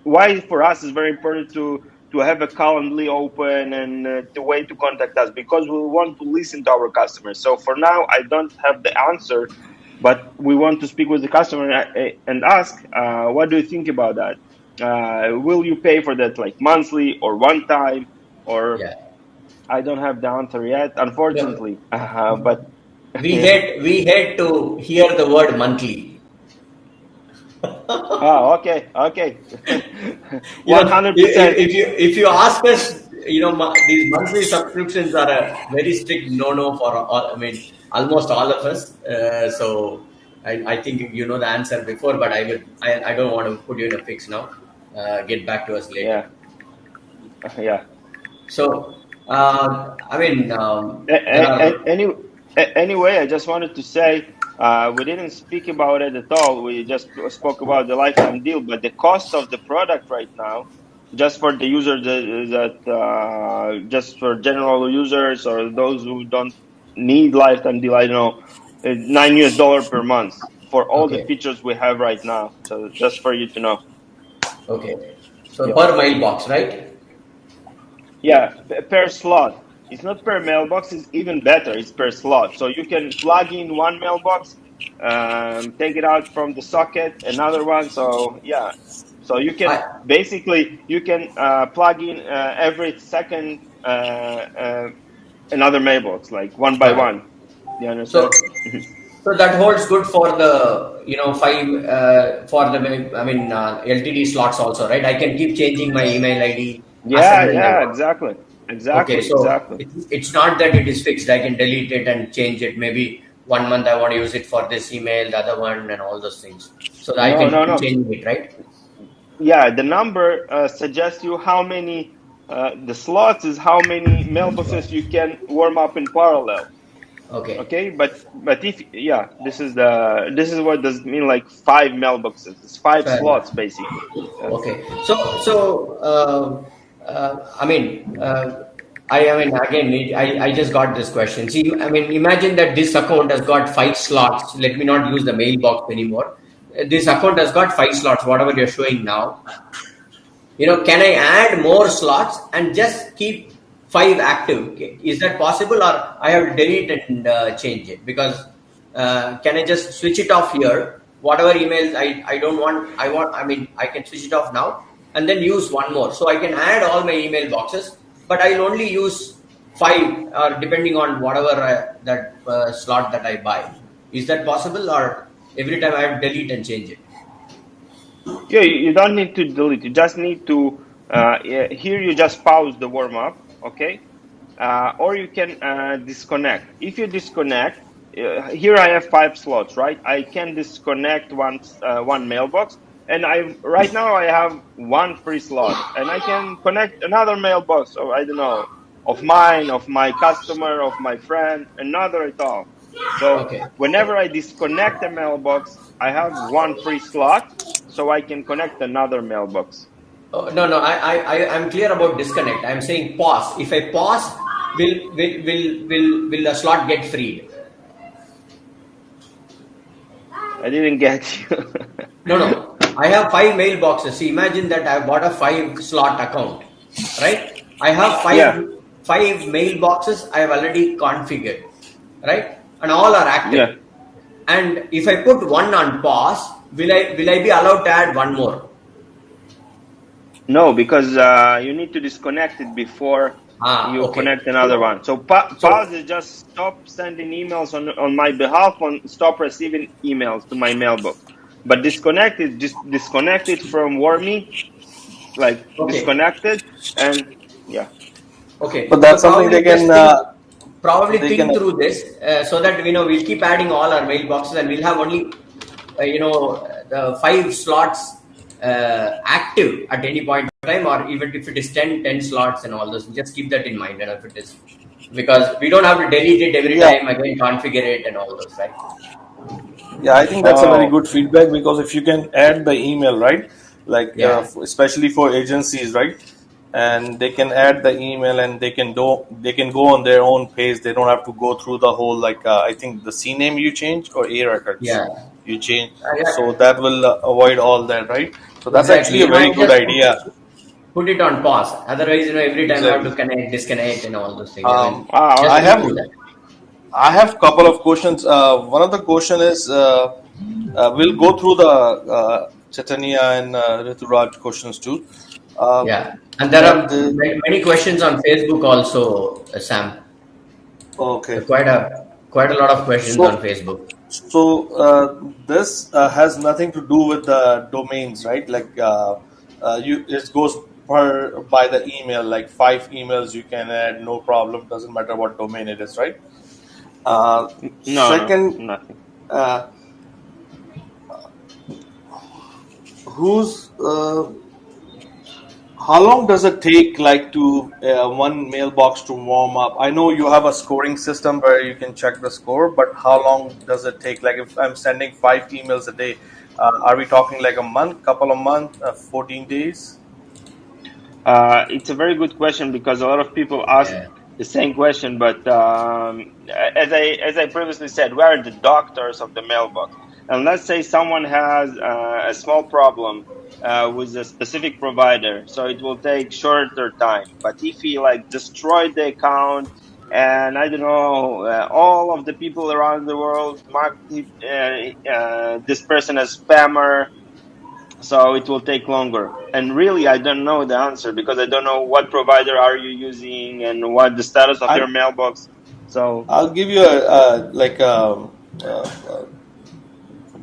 why for us is very important to have a Calendly open, and the way to contact us, because we want to listen to our customers. So for now, I don't have the answer but we want to speak with the customer and ask, what do you think about that? Will you pay for that like monthly or one time? Or Yeah. I don't have the answer yet, No, unfortunately. But we hate to hear the word monthly. oh, okay, okay, You know, if, 100%. if you ask us, these monthly subscriptions are a very strict no-no for all, I mean, almost all of us. So I think you know the answer before, but I don't want to put you in a fix now. Get back to us later. Yeah, yeah. So I mean, there A- are. a- any, Anyway, I just wanted to say we didn't speak about it at all. We just spoke about the lifetime deal, but the cost of the product right now, just for the user just for general users or those who don't need lifetime deal, I don't know, $9 per month for all the Okay. features we have right now. So just for you to know. Okay. So Yeah. per mailbox, right? Yeah, per slot. It's not per mailbox. It's even better. It's per slot. So you can plug in one mailbox, take it out from the socket, another one. So yeah, so you can I basically you can plug in every second another mailbox, like one by got it. one. You So understand? Mhm. so that holds good for the five for the LTD slots also, right? I can keep changing my email ID as and Yeah, when I yeah, want. exactly, Okay, exactly, so exactly. it's not that it is fixed. I can delete it and change it. Maybe 1 month I want to use it for this email, the other one, and all those things. So I No, can no, keep no. changing it, right? Yeah, the number suggests you how many the slots is how many mailboxes you can warm up in parallel. Okay. Okay, but if yeah, this is what does mean like five mailboxes. It's five Fair slots enough. basically. Yeah. Okay. I mean, again, I just got this question. See, I mean, imagine that this account has got 5 slots. Let me not use the mailbox anymore. This account has got 5 slots, whatever you're showing now. Can I add more slots and just keep 5 active? Okay, is that possible, or I have to delete and change it? Because can I just switch it off here? Whatever emails I don't want, I can switch it off now and then use one more. So I can add all my email boxes, but I'll only use 5, or depending on whatever that slot that I buy. Is that possible, or every time I have to delete and change it? Yeah, you don't need to delete. You just need to yeah, here you just pause the warm up, okay? Or you can disconnect. If you disconnect, here I have 5 slots, right? I can disconnect one mailbox, and I right now I have one free slot, and I can connect another mailbox, or I don't know, of mine, of my customer, of my friend, another at all. So Okay. whenever I disconnect a mailbox, I have one free slot, so I can connect another mailbox. Oh, no, no, I'm clear about disconnect. I'm saying pause. If I pause, will the slot get freed? I didn't get you. No, no. I have 5 mailboxes. See, imagine that I bought a 5 slot account, right? I have five Yeah, five mailboxes I have already configured, right? And all are active. yeah. And if I put one on pause, will I be allowed to add one more? No, because you need to disconnect it before you Okay. connect another So, one. So pause so is just stop sending emails on my behalf, on stop receiving emails to my mailbox. But disconnect is just disconnect it from Warmy, like okay. disconnected, and yeah. Okay, But so that's something probably they can just probably they can. think through this, so that we'll keep adding all our mailboxes and we'll have only the 5 slots active at any point in time, or even if it is 10 slots and all this. Just keep that in mind, and if it is, because we don't have to delete it every Yeah, time again, configure it and all those, right? yeah, I think that's a very Oh, good feedback because if you can add the email, right, like Yeah, especially for agencies, right, and they can add the email and they can go on their own page. They don't have to go through the whole like I think the C name you change or A records yeah, you change, so yeah, that will avoid all that, right? So that's exactly. actually a very I good just idea. put it on pause. Otherwise, every time I have to Exactly. connect, disconnect, and all those things. Um, Just I okay. think have through that. I have a couple of questions. One of the question is, we'll go through the Chaitanya and Rituraj questions too. Yeah, and there And are many questions on Facebook also, Sam. okay, Quite a lot of questions on so Facebook. this has nothing to do with the domains, right? Like you, it goes per by the email. Like 5 emails you can add, no problem. Doesn't matter what domain it is, right? No, no, Second, nothing. uh, who's how long does it take, like, to one mailbox to warm up? I know you have a scoring system where you can check the score, but how long does it take? Like, if I'm sending 5 emails a day, are we talking like a month, couple of months, 14 days? It's a very good question because a lot of people ask Yeah, the same question. But as I previously said, we are the doctors of the mailbox. And let's say someone has a small problem with a specific provider, so it will take shorter time. But if he like destroyed the account, and I don't know, all of the people around the world marked this person as spammer, so it will take longer. And really, I don't know the answer because I don't know what provider are you using and what the status of your I'll mailbox. So I'll give you a like a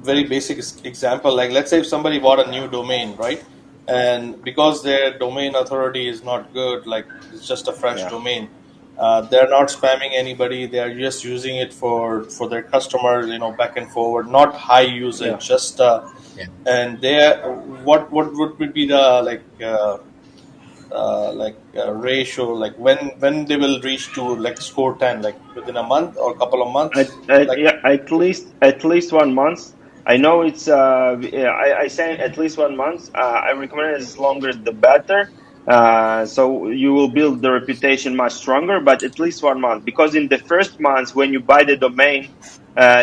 very basic example. Like, let's say if somebody bought a new domain, right? And because their domain authority is not good, like it's just a fresh yeah, domain, they're not spamming anybody. They are just using it for their customers, back and forward, not high yeah. usage, just yeah. and they what would be the ratio, like when they will reach to like score 10, like within a month or a couple of months, like. Yeah, at least 1 month. I know it's I say at least 1 month. I recommend as longer the better. So you will build the reputation much stronger, but at least 1 month, because in the first months when you buy the domain,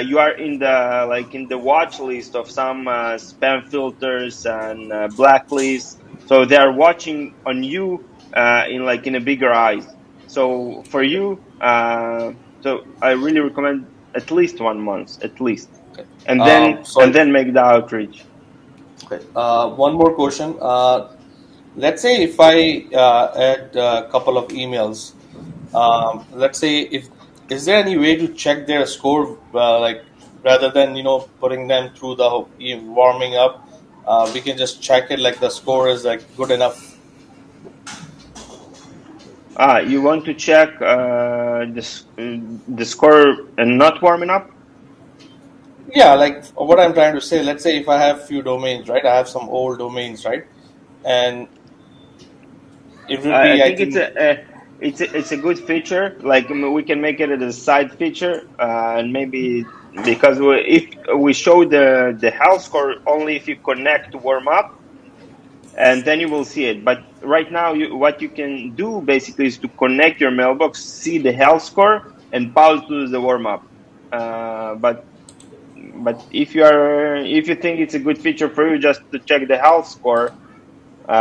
you are in the watch list of some spam filters and blacklists. So they are watching on you in a bigger eyes. So for you. So I really recommend at least 1 month, at least, and Sorry. then make the outreach. Okay. One more question. Let's say if I add a couple of emails, let's say, if is there any way to check their score, like rather than putting them through the warming up, we can just check it, like the score is like good enough. You want to check the score and not warming up? Yeah, like what I'm trying to say. Let's say if I have few domains, right? I have some old domains, right? And it would I be, I think it's think. a good feature. Like, I mean, we can make it as a side feature, and maybe because if we show the health score only if you connect to warm up, and then you will see it. But right now, what you can do basically is to connect your mailbox, see the health score, and pause to the warm up. But if you think it's a good feature for you just to check the health score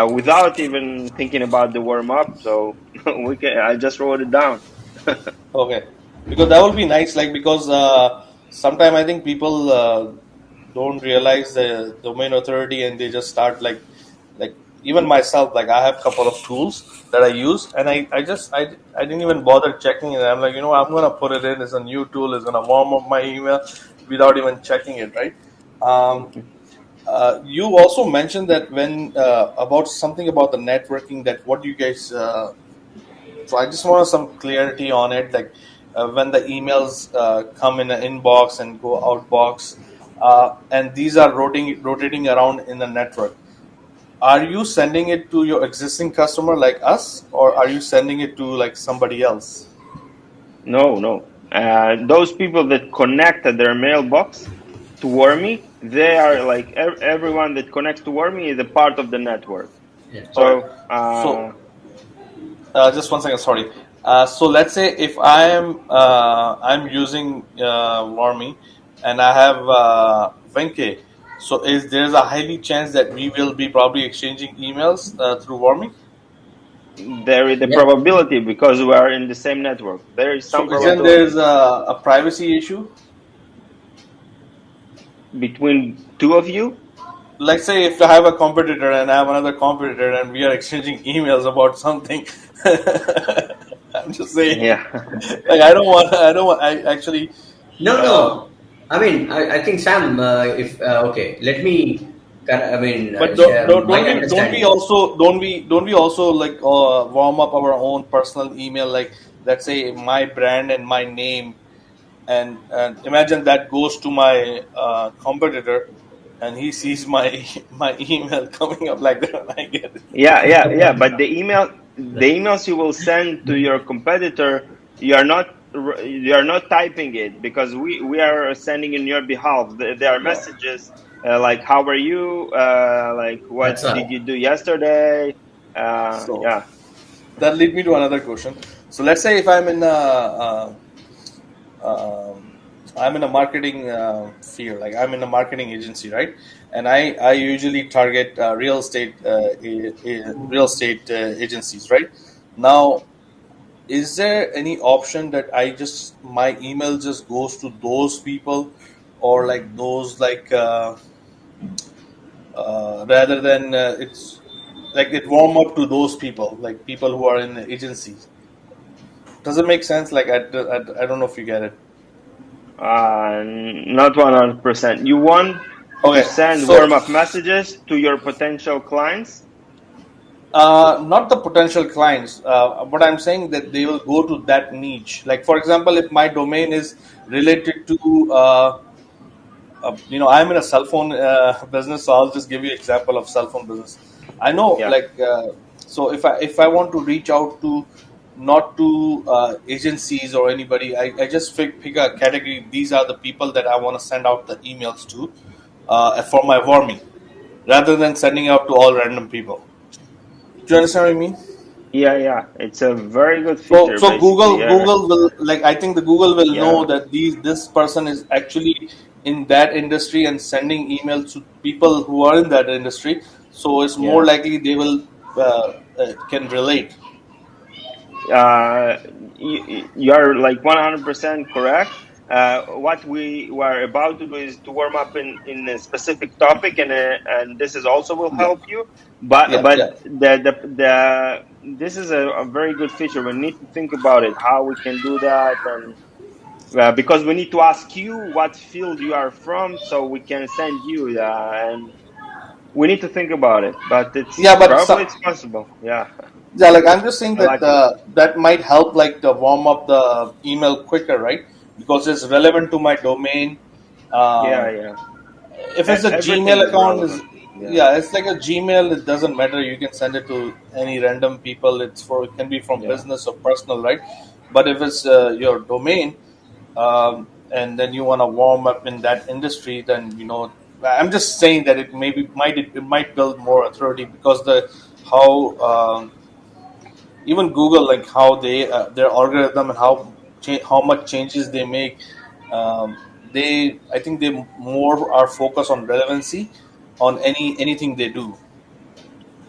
without even thinking about the warm up, so we can. I just wrote it down. Okay, because that would be nice. Like, because sometimes I think people don't realize the domain authority, and they just start like even myself. Like, I have a couple of tools that I use, and I didn't even bother checking it. I'm like, I'm gonna put it in as a new tool. It's gonna warm up my email without even checking it, right? Um, you also mentioned that when about something about the networking, that what you guys. So I just want some clarity on it, like when the emails come in an inbox and go outbox, and these are rotating around in the network. Are you sending it to your existing customer like us, or are you sending it to like somebody else? No, no. Those people that connected their mailbox to Wormy, they are like everyone that connects to Wormy is a part of the network. Yeah. Okay, So so just one second, sorry. So let's say if I'm using Wormy, and I have Venke, so is there's a highly chance that we will be probably exchanging emails through Wormy? there is the Yeah. probability because we are in the same network. There is some So isn't there's probability a privacy issue? between two of you. Like say if I have a competitor and I have another competitor and we are exchanging emails about something. I'm just saying, Yeah. like I don't want, I actually, No, uh, no. I mean, I think Sam. If okay, let me. I mean, but share my don't we understanding. also don't we also like warm up our own personal email? Like let's say my brand and my name, and imagine that goes to my competitor, and he sees my my email coming up like that, and I get it. Yeah. But the emails you will send to your competitor, you are not typing it because we are sending in your behalf. There are Yeah. messages like "How are you?" Like That's "What right. did you do yesterday?" So Yeah, that lead me to another question. So let's say if um, I'm in a marketing field, like I'm in a marketing agency, right? And I usually target real estate agencies, right? Now, is there any option that I just my email just goes to those people, or like those rather than it's like it warm up to those people, like people who are in the agencies? Does it make sense? Like I don't know if you get it. not 100%. You want to Okay, send so warm up messages to your potential clients? not the potential clients, but I'm saying that they will go to that niche. Like for example, if my domain is related to I'm in a cell phone business, so I'll just give you example of cell phone business. I know, Yeah. like, so if I want to reach out to not to agencies or anybody, I just pick a category. These are the people that I want to send out the emails to for my warming, rather than sending out to all random people. Do you understand what I mean? Yeah. It's a very good So, feature, so basically. Yeah. Google will like I think the Google will know Yeah. that this person is actually in that industry and sending emails to people who are in that industry. So it's more Yeah. likely they will can relate. uh, you are like 100% correct. What we were about to do is to warm up in a specific topic, and this is also will Yeah, help you. But yeah, yeah. this is a very good feature. We need to think about it, how we can do that, and because we need to ask you what field you are from, so we can send you, and we need to think about it. But it's Yeah, but probably some, it's possible. Yeah, yeah, like I'm just saying I that like it. that might help like to warm up the email quicker, right? Because it's relevant to my domain. Yeah, Um, yeah. if it's a Everything Gmail is account, is relevant. Yeah, yeah, it's like a Gmail. It doesn't matter. You can send it to any random people. It can be from yeah. business or personal, right? But if it's your domain, and then you want to warm up in that industry, then I'm just saying that it might build more authority because the how even Google, like how they their algorithm and how much changes they make. I think they more are focused on relevancy on anything they do.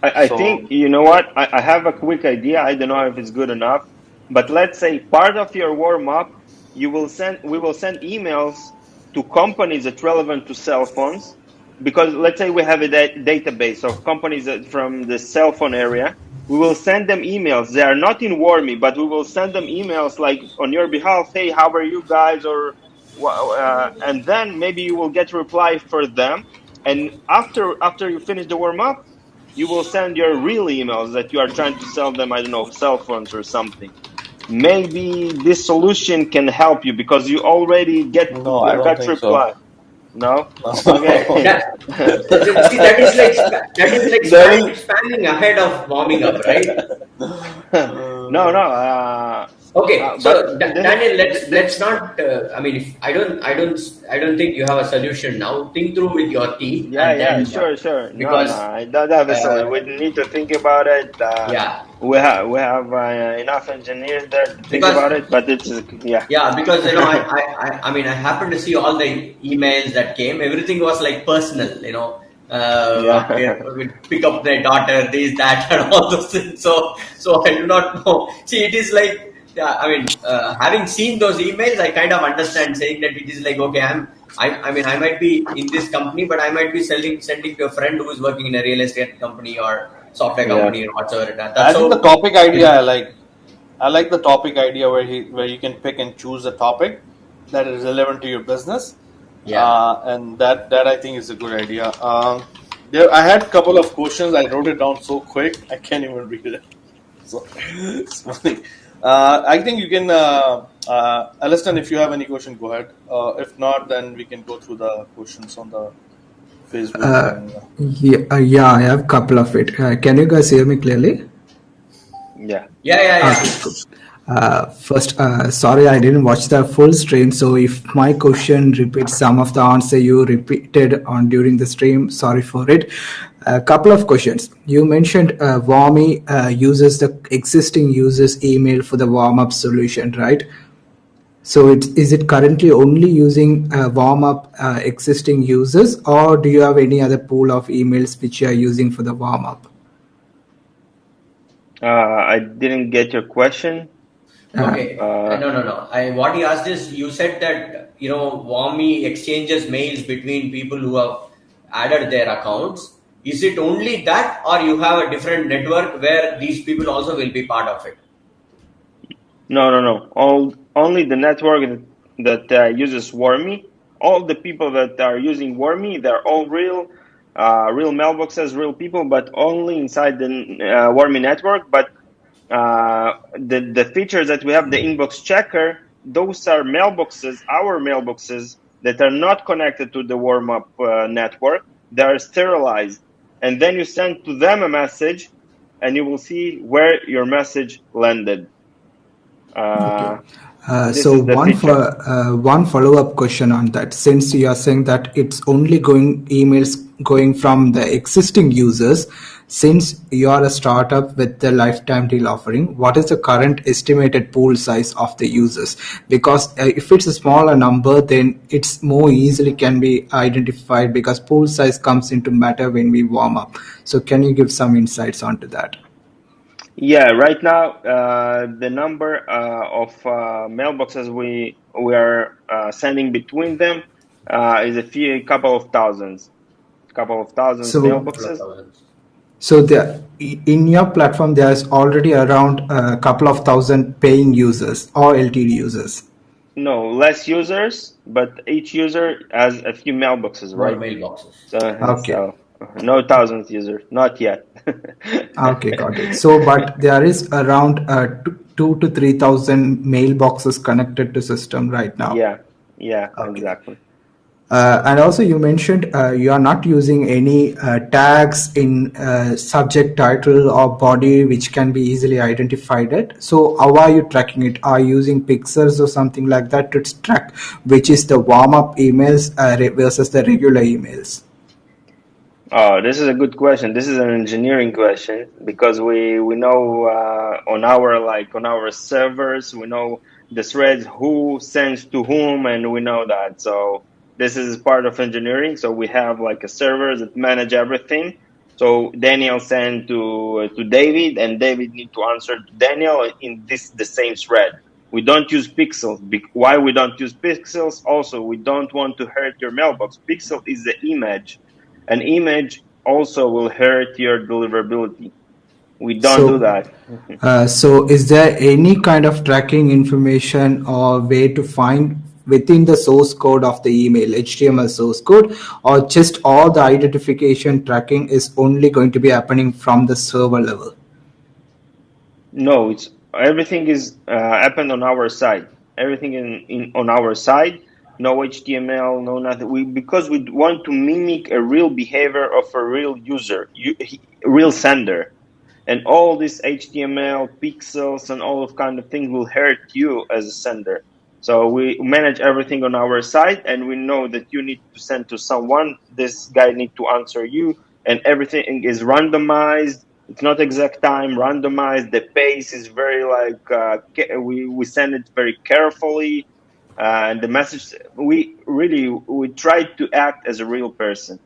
I So think, you know what? I have a quick idea. I don't know if it's good enough, but let's say part of your warm up, we will send emails to companies that relevant to cell phones, because let's say we have a database of companies from the cell phone area. We will send them emails. They are not in Warmy, but we will send them emails like on your behalf. Hey, how are you guys? Or and then maybe you will get reply for them. And after you finish the warm up, you will send your real emails that you are trying to sell them, I don't know, cell phones or something. Maybe this solution can help you because you already no, I don't got think so. reply. No? No. Okay. Yeah. See, that is like That is spamming ahead of warming up, right? No, no. Okay, But so this, Daniel, this, let's not. I mean, if I don't think you have a solution now. Think through with your team, yeah, and yeah, then sure. No, no, because I don't have a uh, solution. We need to think about it. yeah, We have enough engineers there to think because about it, but it's, yeah. yeah, because I mean, I happened to see all the emails that came. Everything was like personal, Yeah. pick up their daughter, this, that, and all those things. So I do not know. See, it is like, yeah, I mean, having seen those emails, I kind of understand saying that it is like, okay, I mean, I might be in this company, but I might be sending to a friend who is working in a real estate company or software Yeah. company or whatsoever. That's I think the how. topic idea I like. I like the topic idea where you can pick and choose a topic that is relevant to your business, Yeah. and that I think is a good idea. There, I had a couple of questions. I wrote it down so quick I can't even read it. So it's funny. I think you can, Alistan, if you have any question, go ahead. If not, then we can go through the questions on the Facebook and. Yeah, I have a couple of it. Can you guys hear me clearly? Yeah. Yeah, yeah, yeah. Okay, cool. First, sorry, I didn't watch the full stream. So if my question repeats some of the answer you repeated on during the stream, sorry for it. A couple of questions. You mentioned Warmy uses the existing users' email for the warm-up solution, right? So is it currently only using warm-up existing users, or do you have any other pool of emails which you are using for the warm-up? I didn't get your question. Okay. Uh, No. What he asked is, you said that, Warmy exchanges mails between people who have added their accounts. Is it only that, or you have a different network where these people also will be part of it? no. Only the network that uses Wormy. All the people that are using Wormy, they're all real mailboxes, real people, but only inside the Wormy network. But the features that we have, the inbox checker, those are mailboxes, our mailboxes that are not connected to the warm up network. They are sterilized, and then you send to them a message, and you will see where your message landed. Okay. This So is the feature. one follow-up question on that. Since you are saying that it's only going emails going from the existing users, since you are a startup with the lifetime deal offering, what is the current estimated pool size of the users? Because if it's a smaller number, then it's more easily can be identified because pool size comes into matter when we warm up. So can you give some insights onto that? Yeah, right now the number of mailboxes we are sending between them is couple of thousands So Couple of mailboxes. thousands. So in your platform, there's already around a couple of thousand paying users or LTD users. No, less users, but each user has a few mailboxes, More right? mailboxes. Okay. So no thousands users, not yet. Okay, got it. So, but there is around 2 to 3,000 mailboxes connected to system right now. Yeah, Okay. exactly. And also you mentioned you are not using any tags in subject, title, or body which can be easily identified it. So how are you tracking it? Are you using pixels or something like that to track which is the warm-up emails versus the regular emails? Oh, this is a good question. This is an engineering question because we know on our servers we know the threads who sends to whom, and we know that. So this is part of engineering. So we have like a server that manage everything. So Daniel send to David, and David need to answer to Daniel in this the same thread. We don't use pixels. Why we don't use pixels? Also, we don't want to hurt your mailbox. Pixel is the image. An image also will hurt your deliverability. We don't do So, that. so is there any kind of tracking information or way to find within the source code of the email, HTML source code, or just all the identification tracking is only going to be happening from the server level? No, it's everything is happened on our side. Everything on our side. No HTML, no nothing. Because we want to mimic a real behavior of a real user, real sender. And all this HTML, pixels, and all of kind of things will hurt you as a sender. So we manage everything on our side, and we know that you need to send to someone. This guy need to answer you, and everything is randomized. It's not exact time, randomized. The pace is very we send it very carefully, and the message we try to act as a real person.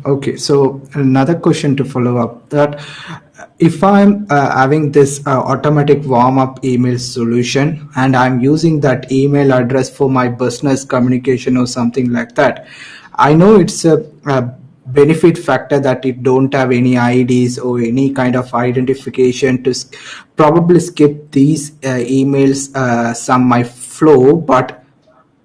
Okay, so another question to follow up that if I'm having this automatic warm up email solution and I'm using that email address for my business communication or something like that, I know it's a benefit factor that it don't have any IDs or any kind of identification to probably skip these emails some my flow, but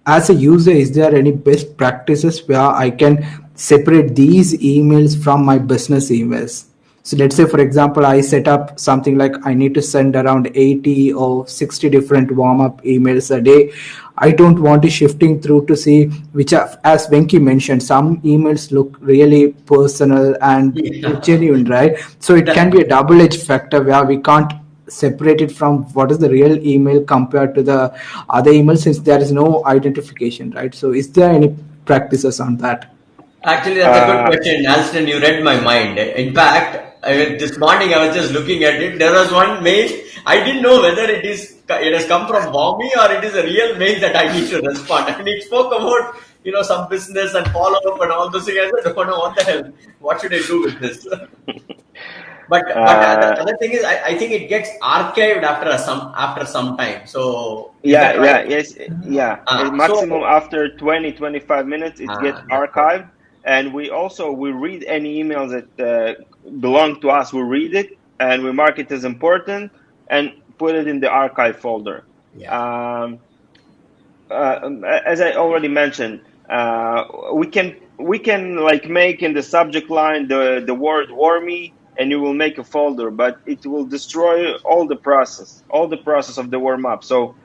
as a user, is there any best practices where I can separate these emails from my business emails? So let's say, for example, I set up something like I need to send around 80 or 60 different warm-up emails a day. I don't want to shifting through to see which are, as Venki mentioned, some emails look really personal and Yeah. genuine, right? So it can be a double-edged factor where we can't separate it from what is the real email compared to the other email, since there is no identification, right? So is there any practices on that? Actually, that's a good question, Alston. You read my mind. In fact, this morning I was just looking at it. There was one mail. I didn't know whether it has come from Bombi or it is a real mail that I need to respond. And it spoke about some business and follow up and all those things. I said, "Oh no, what the hell? What should I do with this?" But the other thing is, I think it gets archived after some time. So is that right? Maximum So after 20-25 minutes it gets that's good. archived. And we read any emails that belong to us. We read it and we mark it as important and put it in the archive folder. Yeah. As I already mentioned, we can like make in the subject line the word "wormy," and you will make a folder, but it will destroy all the process of the warm up. So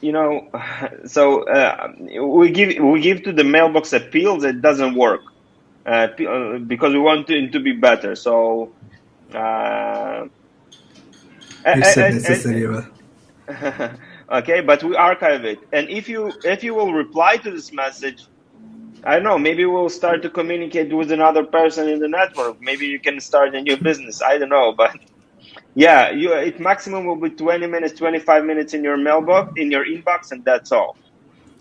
you know, we give to the mailbox appeals that doesn't work because we want it to be better. So It's a necessary one. okay, but we archive it, and if you will reply to this message, I don't know, maybe we'll start to communicate with another person in the network. Maybe you can start a new business. I don't know, but yeah, it maximum will be 20 minutes, 25 minutes in your mailbox, in your inbox, and that's all.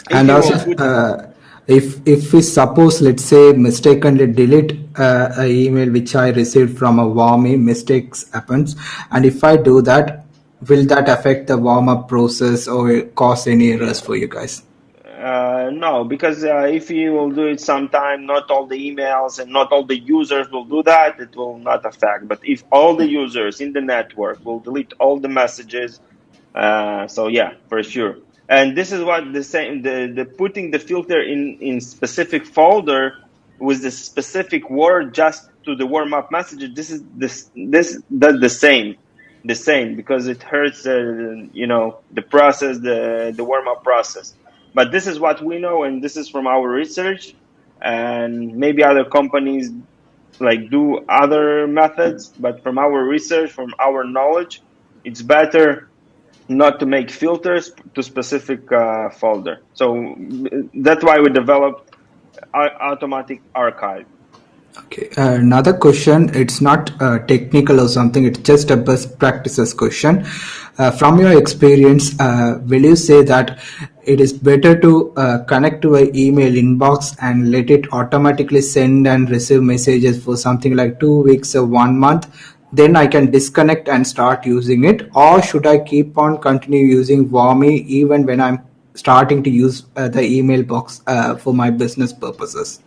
If And you also, will put if we suppose, let's say, mistakenly delete an email which I received from a warm mistakes happens, and if I do that, will that affect the warm up process or cause any errors for you guys? no, because if you will do it sometime, not all the emails and not all the users will do that, it will not affect. But if all the users in the network will delete all the messages, so yeah, for sure. And this is what the putting the filter in specific folder with the specific word just to the warm up messages. This does the same because it hurts the process, the warm up process. But this is what we know, and this is from our research, and maybe other companies like do other methods, but from our research, from our knowledge, it's better not to make filters to specific folder. So that's why we developed automatic archive. Okay, another question. It's not technical or something. It's just a best practices question. From your experience, will you say that it is better to connect to an email inbox and let it automatically send and receive messages for something like 2 weeks or 1 month? Then I can disconnect and start using it, or should I keep on continue using Warmy even when I'm starting to use the email box for my business purposes?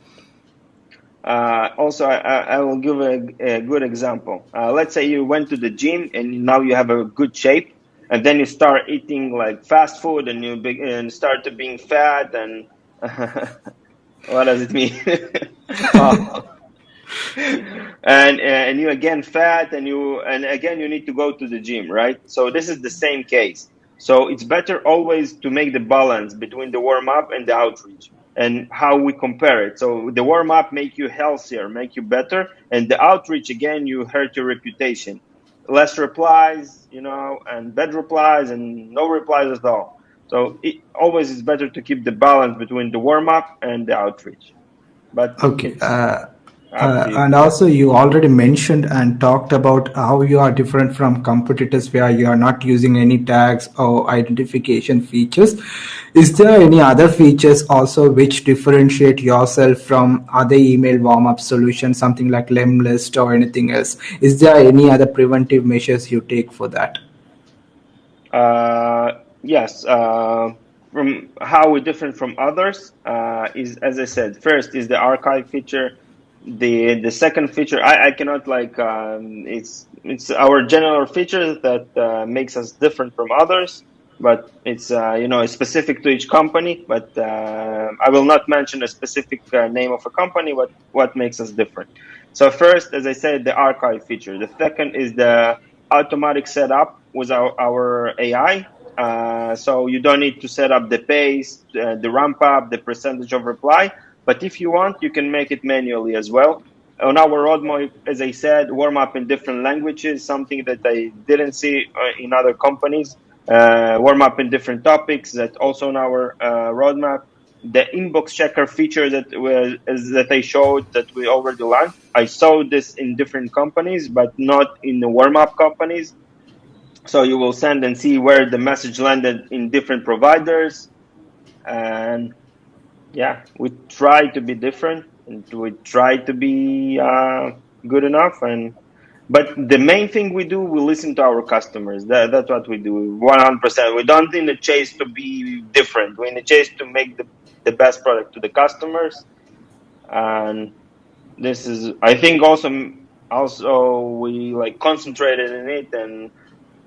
Also, I will give a good example. Let's say you went to the gym and now you have a good shape, and then you start eating like fast food and and start to being fat and what does it mean? And you again fat and again you need to go to the gym, right? So this is the same case. So it's better always to make the balance between the warm up and the outreach and how we compare it. So the warm up make you healthier, make you better, and the outreach again you hurt your reputation. Less replies, and bad replies and no replies at all. So it always is better to keep the balance between the warm up and the outreach. But Okay. And also, you already mentioned and talked about how you are different from competitors where you are not using any tags or identification features. Is there any other features also which differentiate yourself from other email warm-up solutions, something like Lemlist or anything else? Is there any other preventive measures you take for that? Yes. From how we're different from others is, as I said, first is the archive feature. The second feature, I cannot like it's our general feature that makes us different from others, but it's it's specific to each company. But I will not mention a specific name of a company. What makes us different? So first, as I said, the archive feature. The second is the automatic setup with our AI. So you don't need to set up the pace, the ramp up, the percentage of reply. But if you want, you can make it manually as well. On our roadmap, as I said, warm up in different languages, something that I didn't see in other companies. Warm up in different topics, that also on our roadmap. The inbox checker feature that I showed that we already launched. I saw this in different companies, but not in the warm up companies. So you will send and see where the message landed in different providers. And yeah, we try to be different and we try to be good enough. But the main thing we do, we listen to our customers. That's what we do 100%. We don't in the chase to be different. We're in the chase to make the best product to the customers. And this is, I think, also we like concentrated in it. And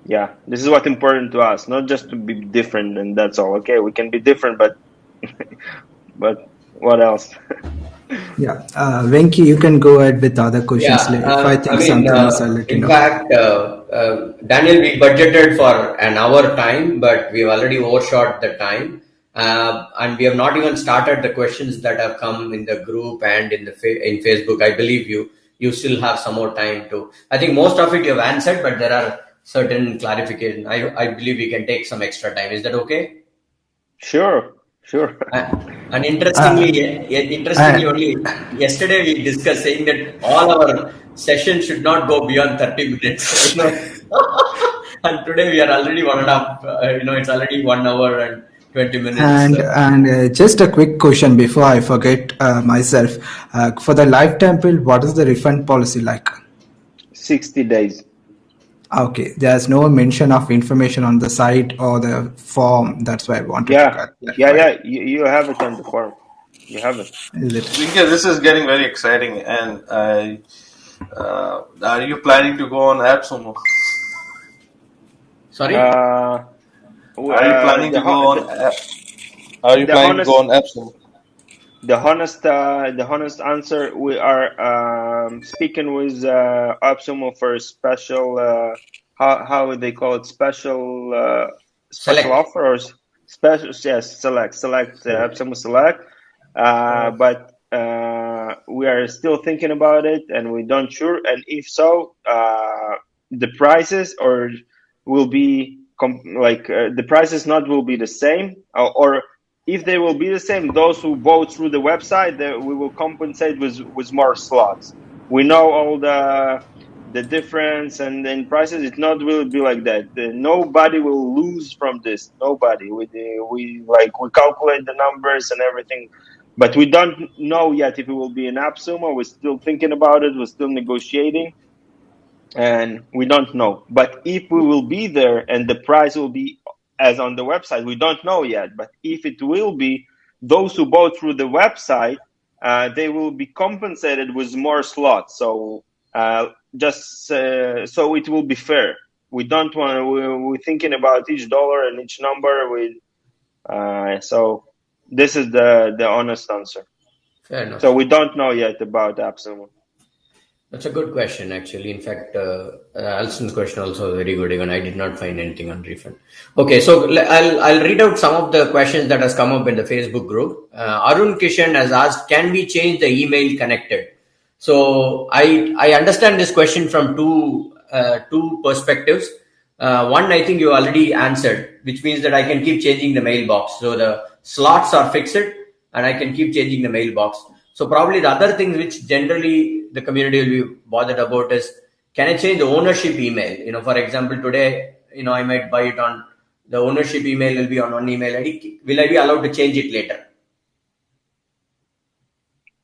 yeah, this is what's important to us, not just to be different and that's all. Okay, we can be different, but what else? Yeah, Venki, you can go ahead with other questions. If I think something else, I'll let you in know. fact, Daniel, we budgeted for an hour time, but we've already overshot the time. And we have not even started the questions that have come in the group and in in Facebook. I believe you still have some more time to. I think most of it you have answered, but there are certain clarifications. I believe we can take some extra time. Is that okay? Sure. And interestingly, only yesterday we discussed saying that all our sessions should not go beyond 30 minutes. And today we are already 1.5. It's already 1 hour and 20 minutes. And just a quick question before I forget myself. For the lifetime build, what is the refund policy like? 60 days. Okay, there's no mention of information on the site or the form. That's why I wanted to clarify. Yeah. You have it on the form. You have it. This is getting very exciting. And are you planning to go on AppSumo? Sorry? Are you planning to go on? Are you planning to go on AppSumo? The honest answer, we are speaking with AppSumo for a special. How would they call it? Special offer or special? Yes, select AppSumo select. But we are still thinking about it, and we don't sure. And if so, the prices will be the prices not will be the same, or if they will be the same, those who bought through the website, we will compensate with more slots. We know all the difference and in prices. It not will be like that. Nobody will lose from this. Nobody. We calculate the numbers and everything, but we don't know yet if it will be an AppSumo. We're still thinking about it. We're still negotiating, and we don't know. But if we will be there and the price will be as on the website, we don't know yet. But if it will be, those who bought through the website, they will be compensated with more slots. So so it will be fair. We don't want. We're thinking about each dollar and each number. So this is the honest answer. Fair enough. So we don't know yet about AppSumo. That's a good question, actually. In fact, Alston's question also very good. Even I did not find anything on refund. Okay, so I'll read out some of the questions that has come up in the Facebook group. Arun Kishan has asked, "Can we change the email connected?" So I understand this question from two perspectives. One, I think you already answered, which means that I can keep changing the mailbox. So the slots are fixed, and I can keep changing the mailbox. So probably the other things which generally the community will be bothered about is, can I change the ownership email? For example, today, I might buy it on the ownership email will be on one email ID. Will I be allowed to change it later?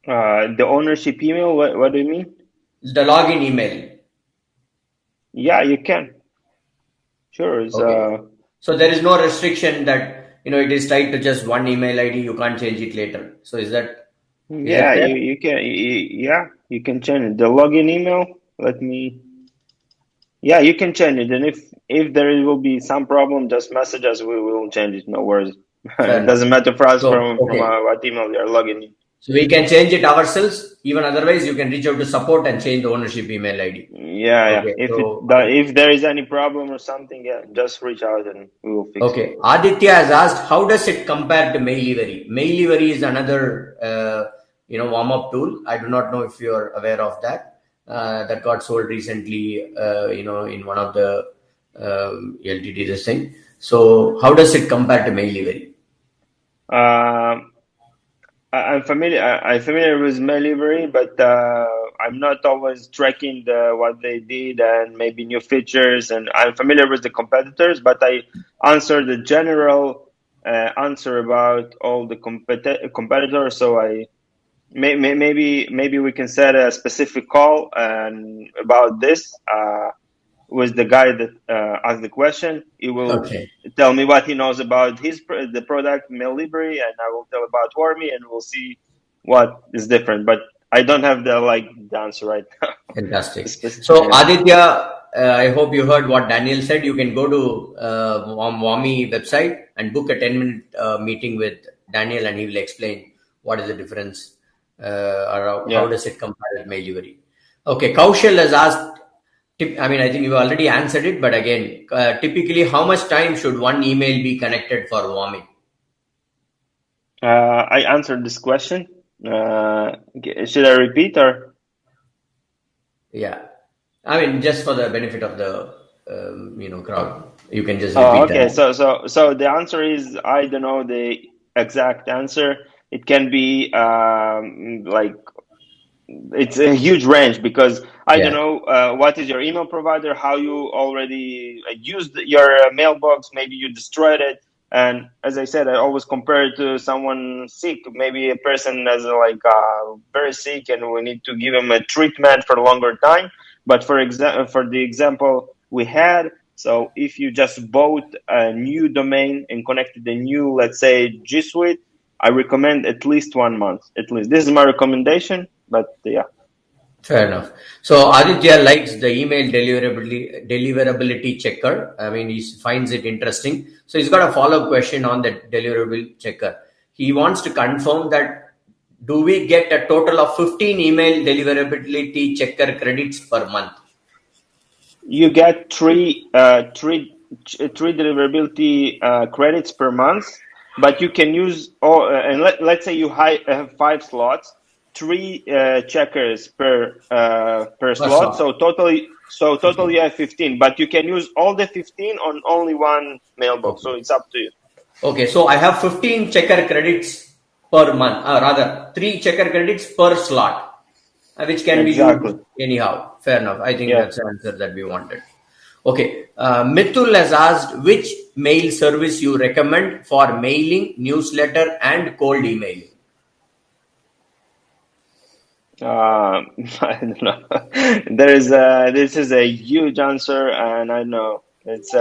The ownership email, what do you mean? The login email. Yeah, you can. Sure. Okay. So there is no restriction that, it is tied to just one email ID. You can't change it later. So is that Yeah, fair? you can. You can change it. The login email. Yeah, you can change it, and if there will be some problem, just message us. We will change it. No worries. Fair It enough. doesn't matter for us So, from okay. what email they are logging in. So we can change it ourselves. Even otherwise, you can reach out to support and change the ownership email ID. Yeah. Okay. If there is any problem or something, yeah, just reach out and we will fix it. Okay. Aditya has asked, how does it compare to Mailivery? Mailivery is another, warm-up tool. I do not know if you are aware of that. That got sold recently, in one of the LTD this thing. So how does it compare to Mailivery? I'm familiar with Mailivery, but I'm not always tracking what they did and maybe new features. And I'm familiar with the competitors, but I answer the general answer about all the competitors. So maybe we can set a specific call and about this with the guy that asked the question. He will tell me what he knows about the product Mailivery, and I will tell about Wormy, and we'll see what is different. But I don't have the answer right now. Fantastic. So Aditya, I hope you heard what Daniel said. You can go to Wormy website and book a 10-minute meeting with Daniel, and he will explain what is the difference or how does it compare with Mailivery. Okay, Kaushal has asked, I think you already answered it, but again, typically how much time should one email be connected for Wormy? I answered this question. Should I repeat or? Yeah, just for the benefit of the crowd, you can just repeat. Okay, so the answer is, I don't know the exact answer. It can be it's a huge range, because I don't know what is your email provider, how you already used your mailbox, maybe you destroyed it. And as I said, I always compare it to someone sick, maybe a person that's very sick and we need to give him a treatment for a longer time. But for the example we had, so if you just bought a new domain and connected a new, let's say, G Suite, I recommend at least 1 month. At least this is my recommendation, but yeah. Fair enough. So Aditya likes the email deliverability checker. He finds it interesting. So he's got a follow-up question on the deliverable checker. He wants to confirm that, do we get a total of 15 email deliverability checker credits per month? You get three deliverability credits per month, but you can use and let's say you have 5 slots, 3 checkers per slot. So totally you have 15, but you can use all the 15 on only one mailbox. So it's up to you. Okay, so I have 15 checker credits per month, rather 3 checker credits per slot, which can be used anyhow. Fair enough. I think that's the answer that we wanted. Okay, Mithul has asked which mail service you recommend for mailing, newsletter, and cold emailing. I don't know. This is a huge answer, and I know it's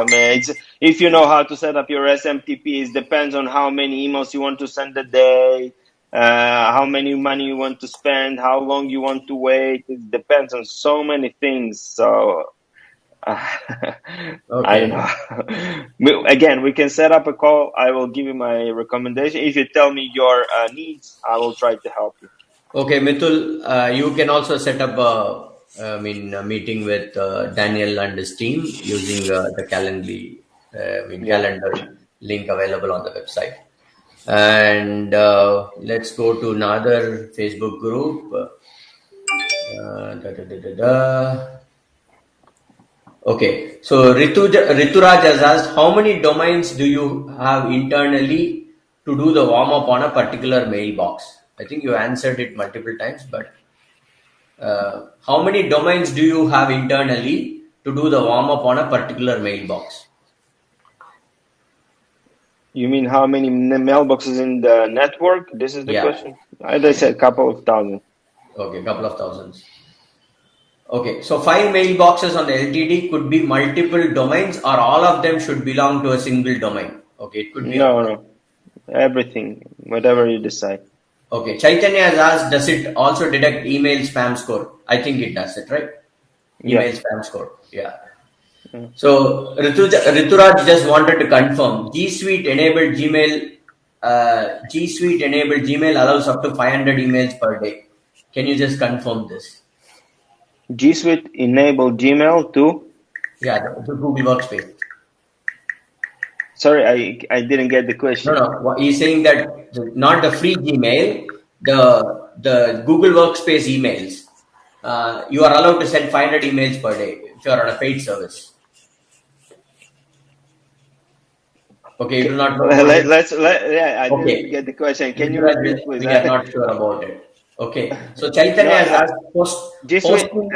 if you know how to set up your SMTP. It depends on how many emails you want to send a day, how many money you want to spend, how long you want to wait. It depends on so many things. So I don't know. Again, we can set up a call. I will give you my recommendation. If you tell me your needs, I will try to help you. Okay, Mithul, you can also set up a meeting with Daniel and his team using the calendar link available on the website. And let's go to another Facebook group. Okay, so Rituraj has asked, how many domains do you have internally to do the warm-up on a particular mailbox? I think you answered it multiple times, but how many domains do you have internally to do the warm up on a particular mailbox? You mean how many mailboxes in the network? This is the Yeah. question. As I said, couple of thousand. Okay, couple of thousands. Okay, so 5 mailboxes on the LTD could be multiple domains, or all of them should belong to a single domain. Okay, it could be up. No, everything, whatever you decide. Okay, Chaitanya has asked, does it also detect email spam score? I think it does it, right? Email Yes. spam score, yeah. Mm. So Rituraj just wanted to confirm G Suite enabled Gmail. G Suite enabled Gmail allows up to 500 emails per day. Can you just confirm this? G Suite enable Gmail to. Yeah, the Google Workspace. Sorry, I didn't get the question. No. He's saying that not the free Gmail, the Google Workspace emails. You are allowed to send 500 emails per day if you are on a paid service. Okay, you do not know. I Okay. didn't get the question. Can you repeat, please? We are not sure about it. Okay, so Chaitanya has asked G Suite. hosting.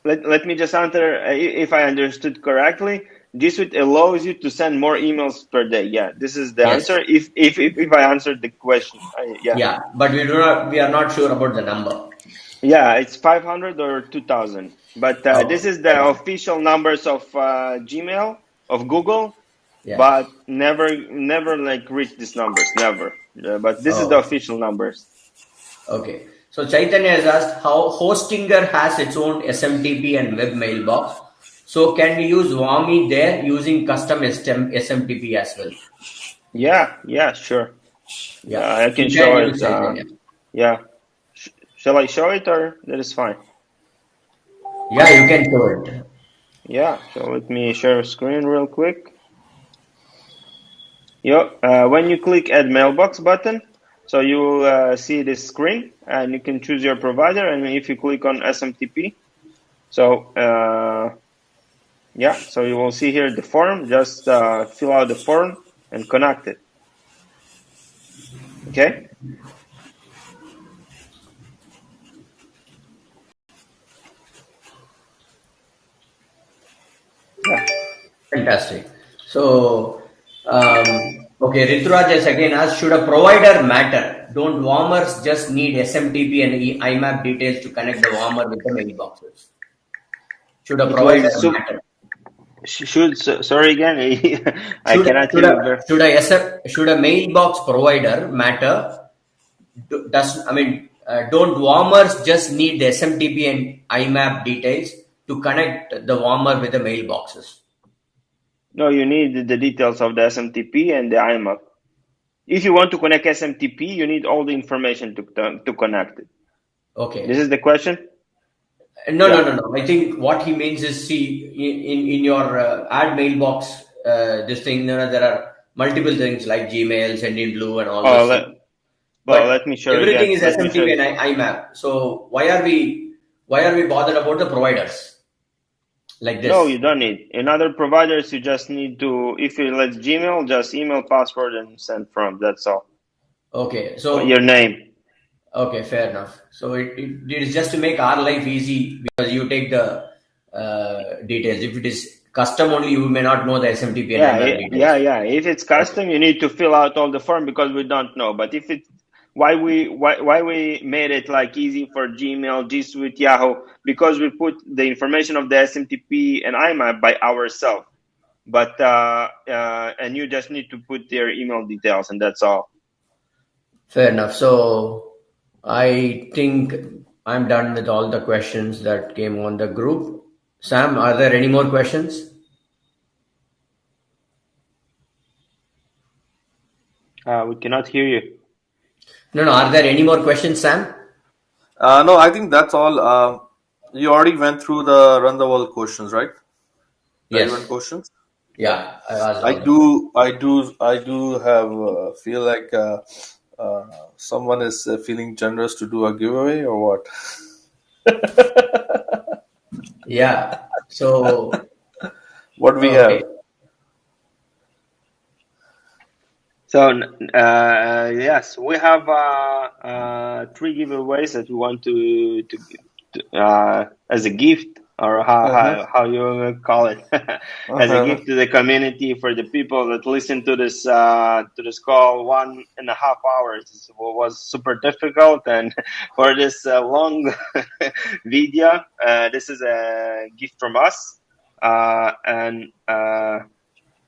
Let me just answer if I understood correctly. G Suite allows you to send more emails per day. Yeah, this is the Yes. answer. If I answered the question, yeah. Yeah, but we are not sure about the number. Yeah, it's 500 or 2000. But this is the official numbers of Gmail, of Google. Yeah. But never like reach these numbers, never. But this is the official numbers. Okay. So Chaitanya has asked how Hostinger has its own SMTP and web mailbox. So can we use Wami there using custom SMTP as well? Yeah, sure. Yeah, I can show it. Yeah. Shall I show it or that is fine? Yeah, you can show it. Yeah, so let me share screen real quick. When you click add mailbox button, so you will see this screen and you can choose your provider. And if you click on SMTP, so so you will see here the form. Just fill out the form and connect it. Okay. Yeah. Fantastic. So, okay, Rituraj has again asked, should a provider matter? Don't warmers just need SMTP and IMAP details to connect the warmer with the mailboxes? Should a provider matter? Sorry again, I cannot hear you. Should a mailbox provider matter? Don't warmers just need the SMTP and IMAP details to connect the warmer with the mailboxes? No, you need the details of the SMTP and the IMAP. If you want to connect SMTP, you need all the information to connect it. Okay. This is the question? No. I think what he means is, see, in your ad mailbox, this thing, there are multiple things like Gmail, Sendinblue, and all this. Let me show you everything again. is SMTP and IMAP. So why are we bothered about the providers like this? No, you don't need. In other providers, you just need to, if you let Gmail, just email, password, and send from. That's all. Okay, so your name. Okay, fair enough. So it is just to make our life easy because you take the details. If it is custom only, you may not know the SMTP and IMAP details. Yeah. If it's custom, you need to fill out all the form because we don't know. But if it's why we made it like easy for Gmail, G Suite, Yahoo, because we put the information of the SMTP and IMAP by ourselves. But and you just need to put their email details, and that's all. Fair enough. So I think I'm done with all the questions that came on the group. Sam, are there any more questions? We cannot hear you. No. Are there any more questions, Sam? No, I think that's all. You already went through the run the world questions, right? Yes. Relevant questions. Yeah, I do have feel like someone is feeling generous to do a giveaway or what? Yeah. So what we have? So yes, we have 3 giveaways that we want to as a gift, or how you call it, as a gift to the community, for the people that listen to this call 1.5 hours. It was super difficult, and for this long video, this is a gift from us, and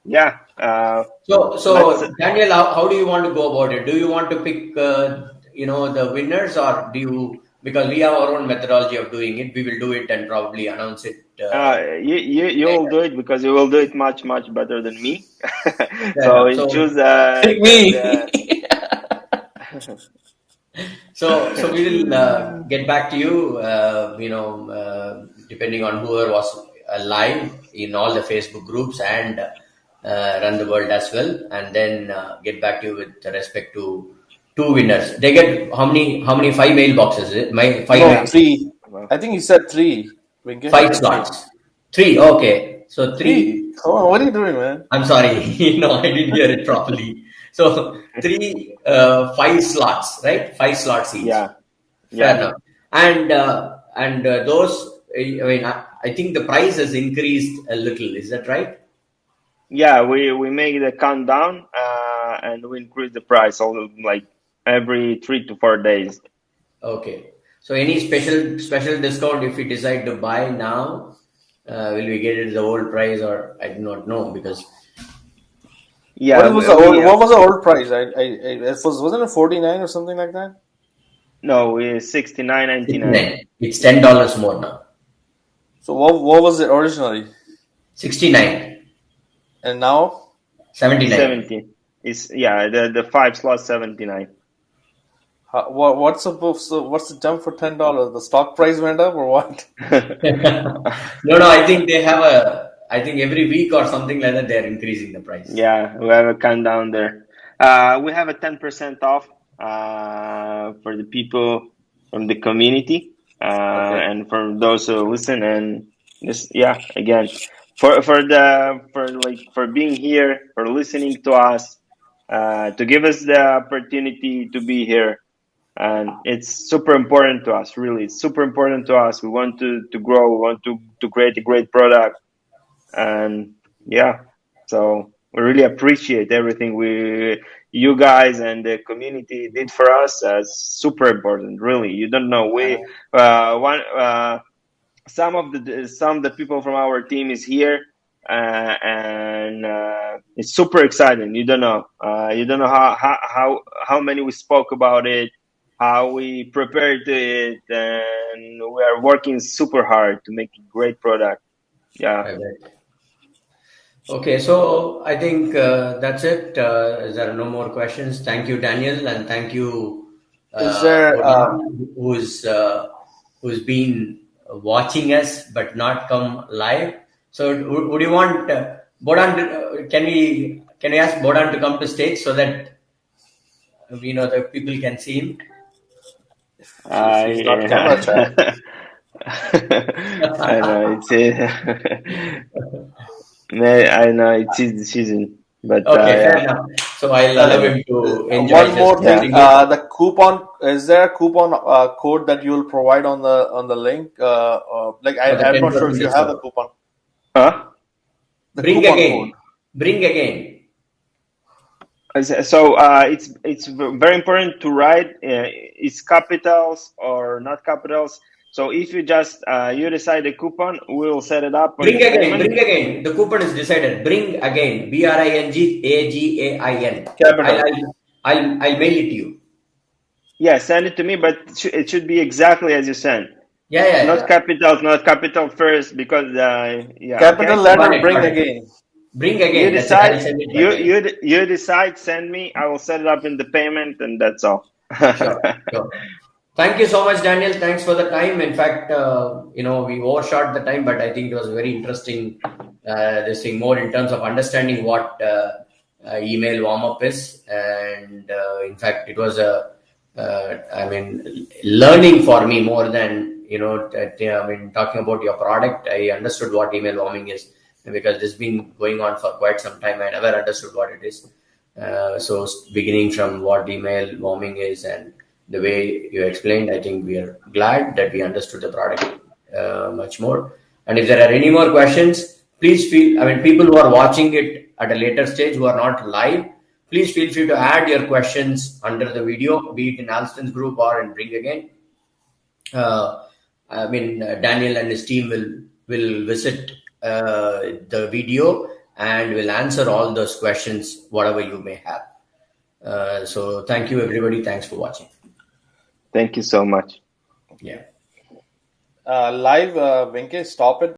yeah. Let's. So Daniel, how do you want to go about it? Do you want to pick, the winners, or do you? Because we have our own methodology of doing it. We will do it and probably announce it. You will Later. do it, because you will do it much better than me. Fair So enough. you choose Pick me. So we will get back to you. Depending on whoever was live in all the Facebook groups and run the world as well, and then get back to you with respect to 2 winners. They get how many? 5 mailboxes? My 5 No, mail, 3. I think he said 3. Venkat, he 5 said 3. slots. 3. Okay. So 3. 3. Come on, what are you doing, man? I'm sorry. No, I didn't hear it properly. So 3, 5 slots, right? 5 slots each. Yeah. Fair enough. And those, I mean, I think the price has increased a little. Is that right? Yeah, we make the countdown, and we increase the price all like every 3 to 4 days. Okay. So any special discount if we decide to buy now? Will we get it at the old price, or I do not know, because Yeah. What was the old price? Wasn't it 49 or something like that? No, it's $69.99. it's $10 more now. So what was it originally? 69, And now? 79. 70. Is the 5 slots 79. What's the jump for $10? The stock price went up or what? No, I think they have I think every week or something like that, they're increasing the price. Yeah, we have a countdown there. We have a 10% off for the people from the community, Okay. and for those who listen. And this, again, for being here, for listening to us, to give us the opportunity to be here. And it's super important to us. Really, it's super important to us. We want to grow. We want to create a great product, and so we really appreciate everything you guys and the community did for us. As super important. Really, you don't know. Some of the people from our team is here, and it's super exciting. You don't know. You don't know how many we spoke about it, how we prepared it, and we are working super hard to make a great product. Yeah. Okay, so I think that's it. There are no more questions. Thank you, Daniel, and thank you, Is there who's been watching us but not come live. So would you want Bodan? Can we ask Bodan to come to stage so that the people can see him? he's not camera chat? I know I know it's his decision, but Okay, fair enough. So I'll allow him to enjoy. One more thing, Yeah. the coupon. Is there a coupon code that you will provide on the link? I'm not sure if you have the coupon. Huh? Bring again. Bring again. So it's very important to write is capitals or not capitals. So if you just you decide the coupon, we'll set it up. Bring again. The coupon is decided. Bring again. BRINGAGAIN. I'll mail it to you. Yeah, send it to me, but it should be exactly as you sent. Yeah. Not capital first, because capital letter. Bring again. Bring again. You decide. You decide. Send me. I will set it up in the payment, and that's all. Sure. Thank you so much, Daniel. Thanks for the time. In fact, we overshot the time, but I think it was very interesting. This thing more in terms of understanding what email warm-up is, and in fact, it was learning for me more than talking about your product. I understood what email warming is, because this has been going on for quite some time. I never understood what it is. So beginning from what email warming is and the way you explained, I think we are glad that we understood the product much more. And if there are any more questions, please feel, I mean, people who are watching it at a later stage who are not live, please feel free to add your questions under the video, be it in Alston's group or in Bring Again. Daniel and his team will visit the video and will answer all those questions, whatever you may have. So thank you, everybody. Thanks for watching. Thank you so much. Yeah. Live, Venkesh, stop it.